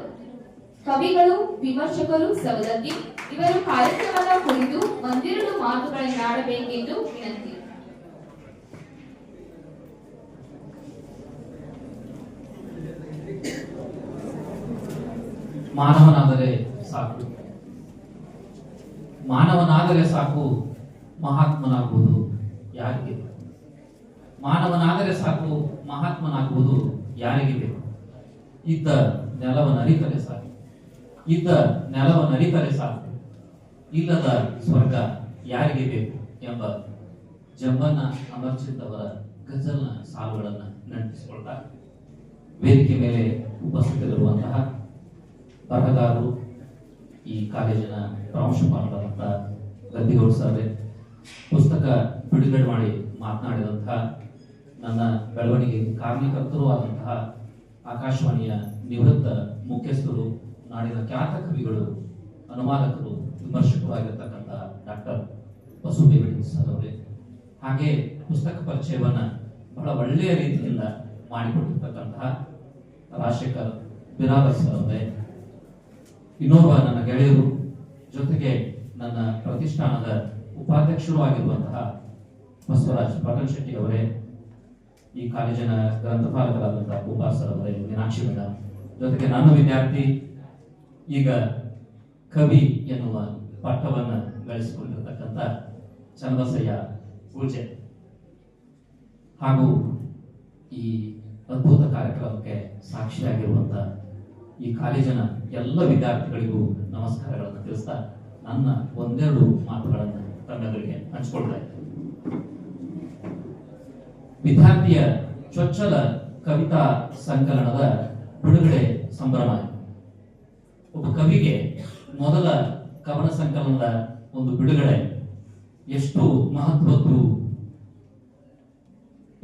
ಕವಿಗಳು, ವಿಮರ್ಶಕರು ಸವದತ್ತಿ, ಇವರು ಕಾರ್ಯಕ್ರಮದ ಕುರಿತು ಒಂದೆರಡು ಮಾತುಗಳನ್ನಾಡಬೇಕೆಂದು ವಿನಂತಿ. ಮಾನವನಾದರೆ ಸಾಕು, ಮಾನವನಾದರೆ ಸಾಕು, ಮಹಾತ್ಮನಾಗುವುದು ಯಾರಿಗೆ? ಮಾನವನಾದರೆ ಸಾಕು, ಮಹಾತ್ಮನಾಗುವುದು ಯಾರಿಗೆ ಬೇಕು? ಇದ್ದ ನೆಲವನ್ನರಿತರೆ ಸಾಕು, ಇದ್ದ ನೆಲವನ್ನರಿತರೆ ಸಾಕು, ಇಲ್ಲದ ಸ್ವರ್ಗ ಯಾರಿಗೆ ಬೇಕು ಎಂಬ ಜಂಬನ್ನ ಅಮರ್ಚಿತ್ ಅವರ ಗಜಲ್ನ ಸಾಲುಗಳನ್ನು ನೆನಪಿಸಿಕೊಳ್ತಾ ವೇದಿಕೆ ಮೇಲೆ ಉಪಸ್ಥಿತರಿರುವಂತಹ ಬರಹಗಾರರು, ಈ ಕಾಲೇಜಿನ ಪ್ರಾಂಶುಪಾಲರಾದಂಥ ಗದ್ದಿಗೌಡ ಸರ್, ಪುಸ್ತಕ ಬಿಡುಗಡೆ ಮಾಡಿ ಮಾತನಾಡಿದಂತಹ ನನ್ನ ಬೆಳವಣಿಗೆ ಕಾರಣಕರ್ತರೂ ಆದಂತಹ ಆಕಾಶವಾಣಿಯ ನಿವೃತ್ತ ಮುಖ್ಯಸ್ಥರು, ನಾಡಿನ ಖ್ಯಾತ ಕವಿಗಳು, ಅನುವಾದಕರು, ವಿಮರ್ಶಕರು ಆಗಿರ್ತಕ್ಕಂಥ ಡಾಕ್ಟರ್ ಬಸವರಾಜ ಸರ್ ಅವರೇ, ಹಾಗೆ ಪುಸ್ತಕ ಪರಿಚಯವನ್ನ ಬಹಳ ಒಳ್ಳೆಯ ರೀತಿಯಿಂದ ಮಾಡಿಕೊಟ್ಟಿರ್ತಕ್ಕಂತಹ ರಾಜಶೇಖರ್ ಬಿರಾದರ್ ಸರ್ ಅವರೇ, ಇನ್ನೋರ್ವ ನನ್ನ ಗೆಳೆಯರು, ಜೊತೆಗೆ ನನ್ನ ಪ್ರತಿಷ್ಠಾನದ ಉಪಾಧ್ಯಕ್ಷರು ಆಗಿರುವಂತಹ ಬಸವರಾಜ್ ಪ್ರಕಾಶ್ ಶೆಟ್ಟಿ ಅವರೇ, ಈ ಕಾಲೇಜಿನ ಗ್ರಂಥಪಾಲಕರಾದಂತಹ ಉಪಾರ್ ಸರ್ ಅವರೇ, ಮೀನಾಕ್ಷಿ ಮೇಡಮ್, ಜೊತೆಗೆ ನನ್ನ ವಿದ್ಯಾರ್ಥಿ, ಈಗ ಕವಿ ಎನ್ನುವ ಪಟ್ಟವನ್ನು ಗಳಿಸಿಕೊಂಡಿರತಕ್ಕಂಥ ಚನ್ನಬಸಯ್ಯ ಪೂಜೆ, ಹಾಗೂ ಈ ಅದ್ಭುತ ಕಾರ್ಯಕ್ರಮಕ್ಕೆ ಸಾಕ್ಷಿಯಾಗಿರುವಂತಹ ಈ ಕಾಲೇಜಿನ ಎಲ್ಲ ವಿದ್ಯಾರ್ಥಿಗಳಿಗೂ ನಮಸ್ಕಾರಗಳನ್ನು ತಿಳಿಸ್ತಾ ನನ್ನ ಒಂದೆರಡು ಮಾತುಗಳನ್ನು ತಮ್ಮೆದುರಿಗೆ ಹಂಚಿಕೊಳ್ತಾ ಇದ್ದೇನೆ. ವಿದ್ಯಾರ್ಥಿಯ ಚೊಚ್ಚಲ ಕವಿತಾ ಸಂಕಲನದ ಬಿಡುಗಡೆ ಸಂಭ್ರಮ. ಒಬ್ಬ ಕವಿಗೆ ಮೊದಲ ಕವನ ಸಂಕಲನದ ಒಂದು ಬಿಡುಗಡೆ ಎಷ್ಟು ಮಹತ್ವದ್ದು,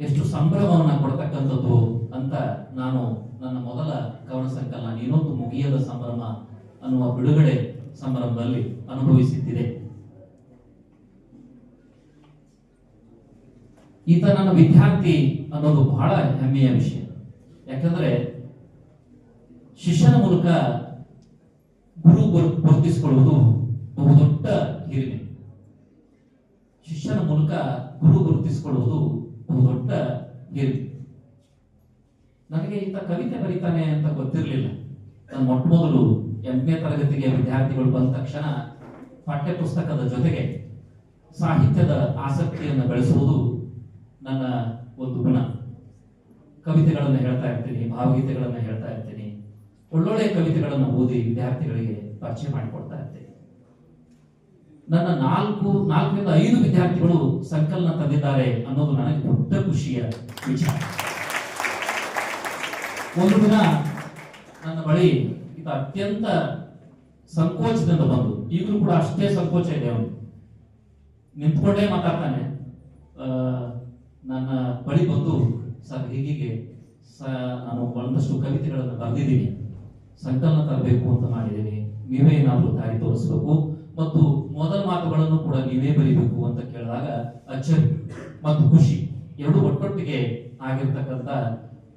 ಎಷ್ಟು ಸಂಭ್ರಮವನ್ನು ಕೊಡ್ತಕ್ಕಂಥದ್ದು ಅಂತ ನಾನು ನನ್ನ ಮೊದಲ ಕವನ ಸಂಕಲನ ನೀನೊಂದು ಮುಗಿಯದ ಸಂಭ್ರಮ ಅನ್ನುವ ಬಿಡುಗಡೆ ಸಂಭ್ರಮದಲ್ಲಿ ಅನುಭವಿಸಿದ್ದಿದೆ. ಈತ ನನ್ನ ವಿದ್ಯಾರ್ಥಿ ಅನ್ನೋದು ಬಹಳ ಹೆಮ್ಮೆಯ ವಿಷಯ. ಯಾಕಂದ್ರೆ ಶಿಷ್ಯನ ಮೂಲಕ ಗುರು ಗುರುತಿಸಿಕೊಳ್ಳುವುದು ಬಹುದೊಡ್ಡ ಹಿರಿಮೆ. ಶಿಷ್ಯನ ಮೂಲಕ ಗುರು ಗುರುತಿಸಿಕೊಳ್ಳುವುದು ಬಹುದೊಡ್ಡ ಹಿರಿಮೆ. ನನಗೆ ಈತ ಕವಿತೆ ಬರೀತಾನೆ ಅಂತ ಗೊತ್ತಿರಲಿಲ್ಲ. ನಾನು ಮೊಟ್ಟ ಮೊದಲು 8ನೇ ತರಗತಿಗೆ ವಿದ್ಯಾರ್ಥಿಗಳು ಬಂದ ತಕ್ಷಣ ಪಠ್ಯ ಪುಸ್ತಕದ ಜೊತೆಗೆ ಸಾಹಿತ್ಯದ ಆಸಕ್ತಿಯನ್ನು ಬೆಳೆಸುವುದು ನನ್ನ ಒಂದು ಗುಣ. ಕವಿತೆಗಳನ್ನು ಹೇಳ್ತಾ ಇರ್ತೀನಿ, ಭಾವಗೀತೆಗಳನ್ನು ಹೇಳ್ತಾ ಇರ್ತೀನಿ, ಒಳ್ಳೊಳ್ಳೆಯ ಕವಿತೆಗಳನ್ನು ಓದಿ ವಿದ್ಯಾರ್ಥಿಗಳಿಗೆ ಪರಿಚಯ ಮಾಡಿಕೊಡ್ತಾ ಇರ್ತೀನಿ. ನನ್ನ 4ರಿಂದ 5 ವಿದ್ಯಾರ್ಥಿಗಳು ಸಂಕಲನ ತಂದಿದ್ದಾರೆ ಅನ್ನೋದು ನನಗೆ ದೊಡ್ಡ ಖುಷಿಯ ವಿಚಾರ. ಒಂದು ದಿನ ನನ್ನ ಬಳಿ ಈತ ಅತ್ಯಂತ ಸಂಕೋಚದಿಂದ ಬಂದು, ಈಗಲೂ ಕೂಡ ಅಷ್ಟೇ ಸಂಕೋಚ ಇದೆ ಅವನು, ನಿಂತ್ಕೊಂಡೇ ಮಾತಾಡ್ತಾನೆ. ನನ್ನ ಬಳಿ ಬಂದು, ಸರ್ ಹೀಗೆ ನಾನು ಒಂದಷ್ಟು ಕವಿತೆಗಳನ್ನು ಬರೆದಿದ್ದೀನಿ, ಸಂಕಲನ ತರಬೇಕು ಅಂತ ಮಾಡಿದ್ದೀನಿ, ನೀವೇ ಏನಾದರೂ ದಾರಿ ತೋರಿಸ್ಬೇಕು ಮತ್ತು ಮೊದಲ ಮಾತುಗಳನ್ನು ಕೂಡ ನೀವೇ ಬರೀಬೇಕು ಅಂತ ಕೇಳಿದಾಗ ಅಚ್ಚರಿ ಮತ್ತು ಖುಷಿ ಎರಡು ಒಟ್ಟೊಟ್ಟಿಗೆ ಆಗಿರ್ತಕ್ಕಂಥ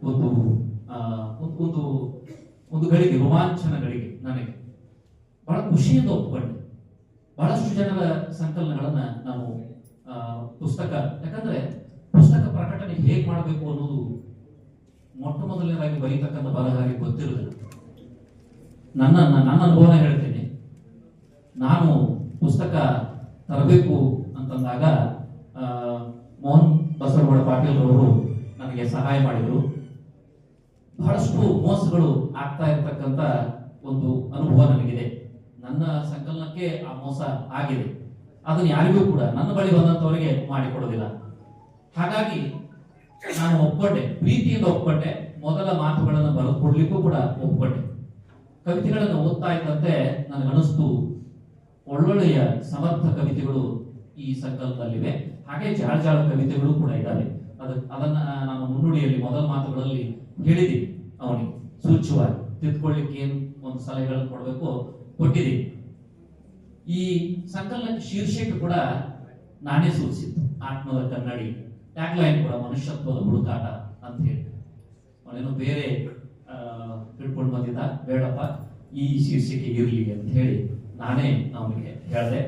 ಒಂದು ಒಂದು ಒಂದು ಗಳಿಗೆ, ರೋಮಾಂಚನ ಗಳಿಗೆ ನನಗೆ ಬಹಳ ಖುಷಿಯಿಂದ ಒಪ್ಕೊಂಡೆ. ಬಹಳಷ್ಟು ಜನರ ಸಂಕಲನಗಳನ್ನ ನಾನು ಪುಸ್ತಕ, ಯಾಕಂದ್ರೆ ಪುಸ್ತಕ ಪ್ರಕಟಣೆ ಹೇಗೆ ಮಾಡಬೇಕು ಅನ್ನೋದು ಮೊಟ್ಟ ಮೊದಲನೇದಾಗಿ ಬರೀತಕ್ಕಂಥ ಬರಹಗಾರರಿಗೆ ಗೊತ್ತಿರುವುದಿಲ್ಲ. ನನ್ನ ಅನುಭವನ ಹೇಳ್ತೀನಿ. ನಾನು ಪುಸ್ತಕ ತರಬೇಕು ಅಂತಂದಾಗ ಮೋಹನ್ ಬಸವಗೌಡ ಪಾಟೀಲ್ ಅವರು ನನಗೆ ಸಹಾಯ ಮಾಡಿದರು. ಬಹಳಷ್ಟು ಮೋಸಗಳು ಆಗ್ತಾ ಇರತಕ್ಕಂಥ ಒಂದು ಅನುಭವ ನನಗಿದೆ. ನನ್ನ ಸಂಕಲನಕ್ಕೆ ಆ ಮೋಸ ಆಗಿದೆ. ಅದನ್ನ ಯಾರಿಗೂ ಕೂಡ ನನ್ನ ಬಳಿ ಬಂದಂತವರಿಗೆ ಮಾಡಿಕೊಡೋದಿಲ್ಲ. ಹಾಗಾಗಿ ನಾನು ಒಪ್ಕೊಂಡೆ, ಪ್ರೀತಿಯಿಂದ ಒಪ್ಕೊಂಡೆ. ಮೊದಲ ಮಾತುಗಳನ್ನು ಬರೆದುಕೊಡ್ಲಿಕ್ಕೂ ಕೂಡ ಒಪ್ಕೊಂಡೆ. ಕವಿತೆಗಳನ್ನು ಓದ್ತಾ ಇದ್ದಂತೆ ನನಗನಿಸ್ತು, ಒಳ್ಳೊಳ್ಳೆಯ ಸಮರ್ಥ ಕವಿತೆಗಳು ಈ ಸಂಕಲನದಲ್ಲಿವೆ. ಹಾಗೆ ಜಾಳ ಕವಿತೆಗಳು ಕೂಡ ಇದ್ದಾವೆ. ಅದನ್ನ ನಾನು ಮುನ್ನುಡಿಯಲ್ಲಿ ಮೊದಲ ಮಾತುಗಳಲ್ಲಿ ಹೇಳಿದ್ದೀನಿ. ಅವನಿಗೆ ಸೂಚ್ಯವಾಗಿ ತಿದ್ಕೊಳ್ಳಿಕ್ಕೆ ಏನು ಒಂದು ಸಲಹೆಗಳನ್ನು ಕೊಡಬೇಕು ಕೊಟ್ಟಿದ್ದೀನಿ. ಈ ಸಂಕಲನಕ್ಕೆ ಶೀರ್ಷಿಕೆ ಕೂಡ ನಾನೇ ಸೂಚಿಸಿದ್ದು, ಆತ್ಮದ ಕನ್ನಡಿ. ಟ್ಯಾಗ್ ಲೈನ್ ಕೂಡ ಮನುಷ್ಯತ್ವದ ಹುಡುಕಾಟ ಅಂತ ಹೇಳಿ. ಅವನೇನು ಬೇರೆ ತಿಳ್ಕೊಂಡು ಬಂದಿದ್ದ, ಬೇಡಪ್ಪ ಈ ಶೀರ್ಷಿಕೆ ಇರಲಿ ಅಂತ ಹೇಳಿ ನಾನೇ ಅವನಿಗೆ ಹೇಳಿದೆ.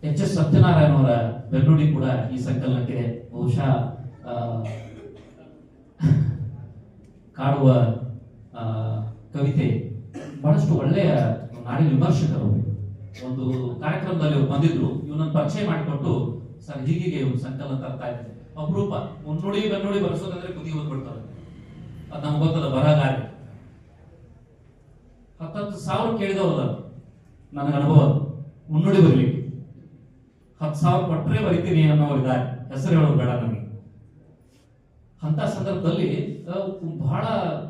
ಎಚ್ ಎಸ್ ಸತ್ಯನಾರಾಯಣ ಅವರ ಬೆನ್ನುಡಿ ಕೂಡ ಈ ಸಂಕಲನಕ್ಕೆ ಬಹುಶಃ ಕಾಡುವ ಕವಿತೆ. ಬಹಳಷ್ಟು ಒಳ್ಳೆಯ ನಾಡಿನ ವಿಮರ್ಶಕರು ಒಂದು ಕಾರ್ಯಕ್ರಮದಲ್ಲಿ ಬಂದಿದ್ರು. ಇವನನ್ನು ಪರಿಚಯ ಮಾಡಿಕೊಟ್ಟು, ಸರ್ ಹೀಗೆ ಒಂದು ಸಂಕಲನ ತರ್ತಾ ಇದ್ದೇನೆ. ಅಪರೂಪ ಮುನ್ನುಡಿ ಬೆನ್ನುಡಿ ಬರೆಸೋದಂದ್ರೆ ಕುದಿ ಓದ್ಬಿಡ್ತಾರೆ. ಅದು ನಮ್ಗೆ ಗೊತ್ತದ, ಬರಹಗಾರ 10,000 ಕೇಳಿದವಲ್ಲ ನನಗೆ ಅನುಭವ. ಮುನ್ನುಡಿ ಬರಲಿಕ್ಕೆ 10,000 ಕೊಟ್ಟರೆ ಬರಿತೀನಿ ಅನ್ನೋರು ಇದ್ದಾರೆ. ಹೆಸರು ಹೇಳೋದು ಬೇಡ ನನಗೆ. ಅಂತ ಸಂದರ್ಭದಲ್ಲಿ ಬಹಳ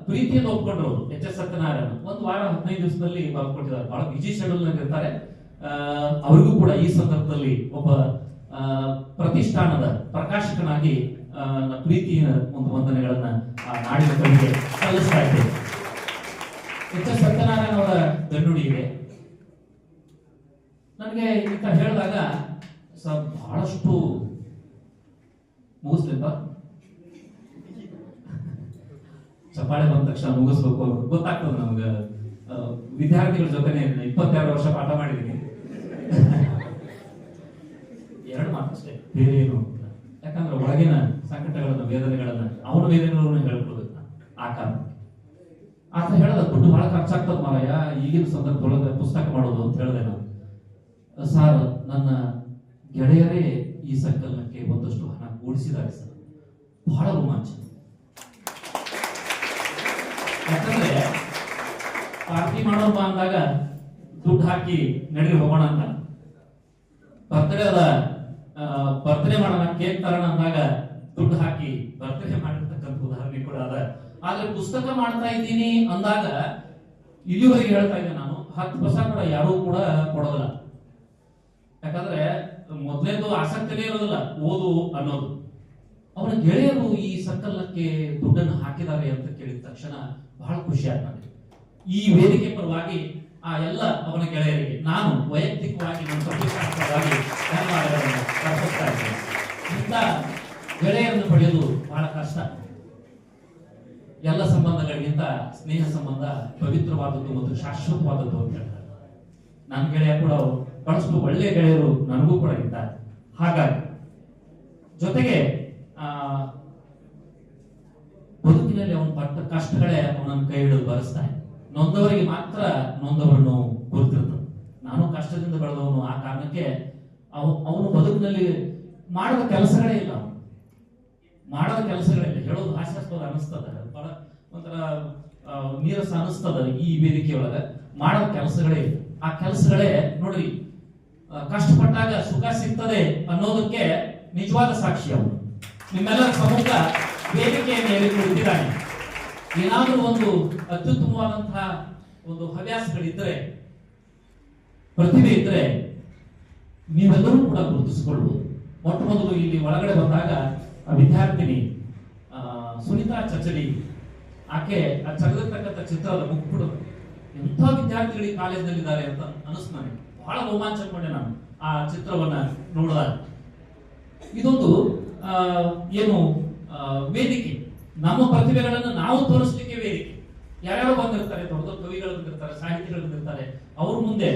ಪ್ರೀತಿಯಿಂದ ಒಪ್ಕೊಂಡ್ರು ಅವರು ಎಚ್ ಎಸ್ ಸತ್ಯನಾರಾಯಣ. ಒಂದು ವಾರ 15 ದಿವಸದಲ್ಲಿ ಬರ್ಕೊಟ್ಟಿದ್ದಾರೆ. ಬಹಳ ಬಿಜಿ ಶೆಡ್ಯೂಲ್ ನಲ್ಲಿ ಇರ್ತಾರೆ. ಅವರಿಗೂ ಕೂಡ ಈ ಸಂದರ್ಭದಲ್ಲಿ ಒಬ್ಬ ಪ್ರತಿಷ್ಠಾನದ ಪ್ರಕಾಶಕನಾಗಿ ಪ್ರೀತಿಯ ಒಂದು ವಂದನೆಗಳನ್ನ ನಾಡಿನ ಕವಿಗೆ ಸಲ್ಲಿಸ್ತಾ ಇದ್ದೇವೆ. ಎಚ್ ಎಸ್ ಸತ್ಯನಾರಾಯಣ ಅವರ ಬೆನ್ನುಡಿ ಇದೆ. ನನಗೆ ಇಂತ ಹೇಳಿದಾಗ ಬಹಳಷ್ಟು ಮುಗಿಸ್ಲಿಪ್ಪ, ಚಪ್ಪಾಳೆ ಬಂದ ತಕ್ಷಣ ಮುಗಿಸ್ಬೇಕು ಗೊತ್ತಾಗ್ತದೆ ನಮ್ಗೆ. ವಿದ್ಯಾರ್ಥಿಗಳ ಜೊತೆ 22 ವರ್ಷ ಪಾಠ ಮಾಡಿದ್ದೀನಿ. 2 ಮಾತು ಅಷ್ಟೇ, ಬೇರೆ ಏನು. ಯಾಕಂದ್ರೆ ಒಳಗಿನ ಸಂಕಟಗಳನ್ನ, ವೇದನೆಗಳನ್ನ, ಅವನ ವೇದನೆಗಳನ್ನು ಹೇಳ್ಕೊಳ್ಬೇಕು. ಆ ಕಾರಣ ಆತ ಹೇಳದ ದುಡ್ಡು ಬಹಳ ಖರ್ಚಾಗ್ತದ ಮಾರಾಯ ಈಗಿನ ಸಂದರ್ಭದೊಳಗೆ ಪುಸ್ತಕ ಮಾಡೋದು ಅಂತ ಹೇಳಿದೆ ನಾನು. ಸರ್, ನನ್ನ ಗೆಳೆಯರೇ ಈ ಸಂಕಲನಕ್ಕೆ ಒಂದಷ್ಟು ಹಣ ಕೂಡಿಸಿದ್ದಾರೆ ಸರ್. ಬಹಳ ರೋಮಾಂಚ. ಯಾಕಂದ್ರೆ ಪಾರ್ಟಿ ಮಾಡೋಣ ಅಂದಾಗ ದುಡ್ಡು ಹಾಕಿ ನಡಿ ಹೋಗೋಣ ಅಂತ, ಬರ್ತ್ಡೇ ಮಾಡೋಣ, ಕೇಕ್ ತರೋಣ ಅಂದಾಗ ದುಡ್ಡು ಹಾಕಿ ಬರ್ತ್ಡೇ ಮಾಡಿರ್ತಕ್ಕಂಥ ಉದಾಹರಣೆ ಕೂಡ ಅದ. ಆದ್ರೆ ಪುಸ್ತಕ ಮಾಡ್ತಾ ಇದ್ದೀನಿ ಅಂದಾಗ ಇಲ್ಲಿವರೆಗೆ ಹೇಳ್ತಾ ಇದ್ದೆ ನಾನು, 10 ಪೈಸೆ ಕೂಡ ಯಾರೂ ಕೂಡ ಕೊಡೋದಿಲ್ಲ. ಯಾಕಂದ್ರೆ ಮೊದಲೇದು ಆಸಕ್ತಿನೇ ಇರೋದಿಲ್ಲ ಓದು ಅನ್ನೋದು. ಅವನ ಗೆಳೆಯರು ಈ ಸಂಕಲನಕ್ಕೆ ದುಡ್ಡನ್ನು ಹಾಕಿದ್ದಾರೆ ಅಂತ ಕೇಳಿದ ತಕ್ಷಣ ಬಹಳ ಖುಷಿ ಆಗ್ತದೆ. ಈ ವೇದಿಕೆ ಪರವಾಗಿ ಆ ಎಲ್ಲ ಅವನ ಗೆಳೆಯರಿಗೆ ನಾನು ವೈಯಕ್ತಿಕವಾಗಿ ನನ್ನ ಪ್ರತಿಷ್ಠಾಪಕವಾಗಿ ಧನ್ಯವಾದಗಳನ್ನು ಅರ್ಪಿಸ್ತಾ ಇದ್ದೇನೆ. ಇಂಥ ಗೆಳೆಯರನ್ನು ಪಡೆಯೋದು ಬಹಳ ಕಷ್ಟ. ಎಲ್ಲ ಸಂಬಂಧಗಳಿಗಿಂತ ಸ್ನೇಹ ಸಂಬಂಧ ಪವಿತ್ರವಾದದ್ದು ಮತ್ತು ಶಾಶ್ವತವಾದದ್ದು ಅಂತ ಹೇಳ್ತಾರೆ. ನನ್ನ ಗೆಳೆಯ ಕೂಡ ಬಹಳಷ್ಟು ಒಳ್ಳೆಯ ಗೆಳೆಯರು ನನಗೂ ಕೂಡ ಇದ್ದಾರೆ. ಹಾಗಾಗಿ ಜೊತೆಗೆ ಬದುಕಿನಲ್ಲಿ ಅವನು ಪಟ್ಟ ಕಷ್ಟಗಳೇ ಅವನನ್ನು ಕೈ ಹಿಡಿದು ಬರೆಸ್ತಾನೆ. ನೊಂದವರಿಗೆ ಮಾತ್ರ ನೊಂದವರನ್ನು ಗುರುತಿರ್ತದೆ. ನಾನು ಕಷ್ಟದಿಂದ ಬೆಳೆದವನು. ಆ ಕಾರಣಕ್ಕೆ ಅವನು ಬದುಕಿನಲ್ಲಿ ಮಾಡದ ಕೆಲಸಗಳೇ ಇಲ್ಲ. ಮಾಡದ ಕೆಲಸಗಳೇ ಇಲ್ಲ. ಹೇಳೋದು ಹಾಸ್ಯಾಸ್ಪದ ಅನಿಸ್ತದ, ಬಹಳ ಒಂಥರ ನೀರಸ ಅನಿಸ್ತದ. ಈ ವೇದಿಕೆಯೊಳಗ ಮಾಡದ ಕೆಲಸಗಳೇ ಇಲ್ಲ. ಆ ಕೆಲಸಗಳೇ ನೋಡ್ರಿ, ಕಷ್ಟಪಟ್ಟಾಗ ಸುಖ ಸಿಗ್ತದೆ ಅನ್ನೋದಕ್ಕೆ ನಿಜವಾದ ಸಾಕ್ಷಿ ಅವನು. ನಿಮ್ಮೆಲ್ಲರ ಸಮ್ಮುಖ ವೇದಿಕೆಯ ಮೇಲೆ ಕುಳಿತಿದ್ದಾನೆ. ಏನಾದರೂ ಒಂದು ಅತ್ಯುತ್ತಮವಾದಂತಹ ಒಂದು ಹವ್ಯಾಸಗಳಿದ್ರೆ, ಪ್ರತಿಭೆ ಇದ್ರೆ ನೀವೆಲ್ಲರೂ ಕೂಡ ಗುರುತಿಸಿಕೊಳ್ಳಬಹುದು. ಮೊಟ್ಟ ಮೊದಲು ಇಲ್ಲಿ ಒಳಗಡೆ ಬಂದಾಗ ವಿದ್ಯಾರ್ಥಿನಿ ಸುನಿತಾ ಚಚಡಿ, ಆಕೆ ಚಗದಿರ್ತಕ್ಕಂಥ ಚಿತ್ರದ ಮುಗ್ಬಿಡು ಎಂಥ ವಿದ್ಯಾರ್ಥಿಗಳಿಗೆ ಕಾಲೇಜಿನಲ್ಲಿದ್ದಾರೆ ಅಂತ ಅನಿಸ್ತು ನನಗೆ. ಬಹಳ ರೋಮಾಂಚನಗೊಂಡೆ ನಾನು ಆ ಚಿತ್ರವನ್ನ ನೋಡಿದಾಗ. ಇದೊಂದು ಏನು ವೇದಿಕೆ, ನಮ್ಮ ಪ್ರತಿಭೆಗಳನ್ನು ನಾವು ತೋರಿಸಲಿಕ್ಕೆ ವೇದಿಕೆ. ಯಾರ್ಯಾರೋ ಬಂದಿರ್ತಾರೆ, ದೊಡ್ಡ ದೊಡ್ಡ ಕವಿಗಳು ಬಂದಿರ್ತಾರೆ, ಸಾಹಿತಿಗಳು ಬಂದಿರ್ತಾರೆ. ಅವ್ರ ಮುಂದೆ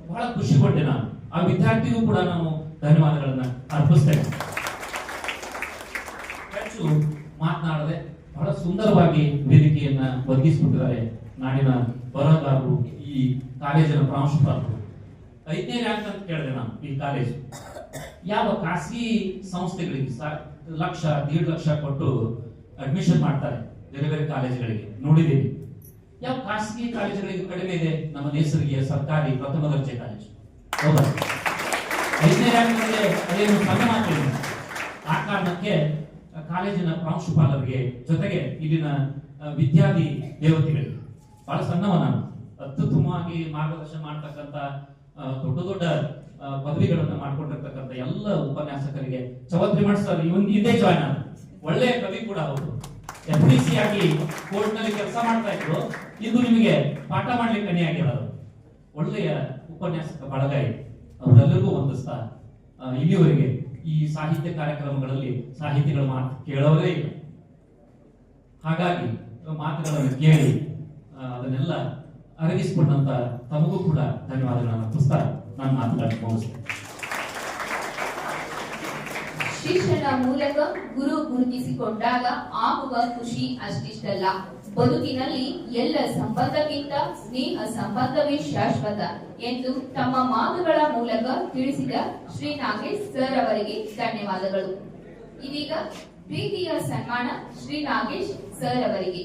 ಬಹಳ ಖುಷಿಗೊಂಡೆ ನಾನು. ಆ ವಿದ್ಯಾರ್ಥಿಗೂ ಕೂಡ ನಾನು ಧನ್ಯವಾದಗಳನ್ನ ಅರ್ಪಿಸ್ತೇನೆ. ಹೆಚ್ಚು ಮಾತನಾಡದೆ ಬಹಳ ಸುಂದರವಾಗಿ ವೇದಿಕೆಯನ್ನ ಒದಗಿಸಿಕೊಟ್ಟಿದ್ದಾರೆ ನಾಡಿನ ಬರಹಗಾರರು, ಈ ಕಾಲೇಜಿನ ಪ್ರಾಂಶುಪಾಲರು. 5ನೇ ರ್ಯಾಂಕ್ ಅಂತ ಕೇಳಿದೆ ನಾನು. ಈ ಕಾಲೇಜು ಯಾವ ಖಾಸಗಿ ಸಂಸ್ಥೆಗಳಿಗೆ 1 ಲಕ್ಷ 1.5 ಲಕ್ಷ ಕೊಟ್ಟು ಅಡ್ಮಿಷನ್ ಮಾಡ್ತಾರೆ ಬೇರೆ ಬೇರೆ ಕಾಲೇಜುಗಳಿಗೆ, ನೋಡಿದ್ದೀವಿ. ಯಾವ ಖಾಸಗಿ ಕಾಲೇಜುಗಳಿಗೆ ಕಡಿಮೆ ಇದೆ? ನಮ್ಮ ನೇಸರ್ಗಿಯ ಸರ್ಕಾರಿ ಪ್ರಥಮ ದರ್ಜೆ ಕಾಲೇಜು. ಹೌದಾ? 5ನೇ ರ್ಯಾಂಕ್ ಅದೇನು ಸಣ್ಣ ಮಾತಿಲ್ಲ. ಆ ಕಾರಣಕ್ಕೆ ಕಾಲೇಜಿನ ಪ್ರಾಂಶುಪಾಲರಿಗೆ, ಜೊತೆಗೆ ಇಲ್ಲಿನ ವಿದ್ಯಾರ್ಥಿ ದೇವತೆಗಳಿಗೆ ಬಹಳ ಸಣ್ಣವ ನಾನು, ಅತ್ಯುತ್ತಮವಾಗಿ ಮಾರ್ಗದರ್ಶನ ಮಾಡ್ತಕ್ಕಂಥ ದೊಡ್ಡ ದೊಡ್ಡ ಪದವಿಗಳನ್ನ ಮಾಡ್ಕೊಂಡಿರ್ತಕ್ಕಂಥ ಎಲ್ಲ ಉಪನ್ಯಾಸಕರಿಗೆ, ಚೌಧರಿ ಮಠ್ ಸರ್ ಇವನ್ ಇದೇ ಜಾಯ್ನ್ ಆದ, ಒಳ್ಳೆಯ ಕವಿ ಕೂಡ ಹೌದು. FDC ಆಗಿ ಕೋರ್ಟ್ ನಲ್ಲಿ ಕೆಲಸ ಮಾಡ್ತಾ ಇದ್ರು. ಇದು ನಿಮಗೆ ಪಾಠ ಮಾಡ್ಲಿಕ್ಕೆ ಕಣಿಯಾಗಿರೋದು. ಒಳ್ಳೆಯ ಉಪನ್ಯಾಸಕ ಬಳಗ ಇದೆ. ಅವರೆಲ್ಲರಿಗೂ ಹೊಂದಿಸ್ತಾ ಇಲ್ಲಿವರೆಗೆ ಈ ಸಾಹಿತ್ಯ ಕಾರ್ಯಕ್ರಮಗಳಲ್ಲಿ ಸಾಹಿತಿಗಳ ಮಾತು ಕೇಳೋರೇ ಇಲ್ಲ. ಹಾಗಾಗಿ ಮಾತುಗಳನ್ನು ಕೇಳಿ ಅದನ್ನೆಲ್ಲ ಅರಗಿಸಿಕೊಂಡಂತ ತಮಗೂ ಕೂಡ ಧನ್ಯವಾದಗಳನ್ನು ಅರ್ಪಿಸ್ತಾ ನಾನು ಮಾತುಗಳನ್ನು ಮುಗಿಸ್ತೇನೆ. ಶಿಕ್ಷಣ ಮೂಲಕ ಗುರು ಗುರುತಿಸಿಕೊಂಡಾಗ ಆಗುವ ಖುಷಿ ಅಷ್ಟಿಷ್ಟಲ್ಲ. ಬದುಕಿನಲ್ಲಿ ಎಲ್ಲ ಸಂಬಂಧಕ್ಕಿಂತ ಸ್ನೇಹ ಸಂಬಂಧವೇ ಶಾಶ್ವತ ಎಂದು ತಮ್ಮ ಮಾತುಗಳ ಮೂಲಕ ತಿಳಿಸಿದ ಶ್ರೀ ನಾಗೇಶ್ ಸರ್ ಅವರಿಗೆ ಧನ್ಯವಾದಗಳು. ಇದೀಗ ಪ್ರೀತಿಯ ಸನ್ಮಾನ ಶ್ರೀ ನಾಗೇಶ್ ಸರ್ ಅವರಿಗೆ.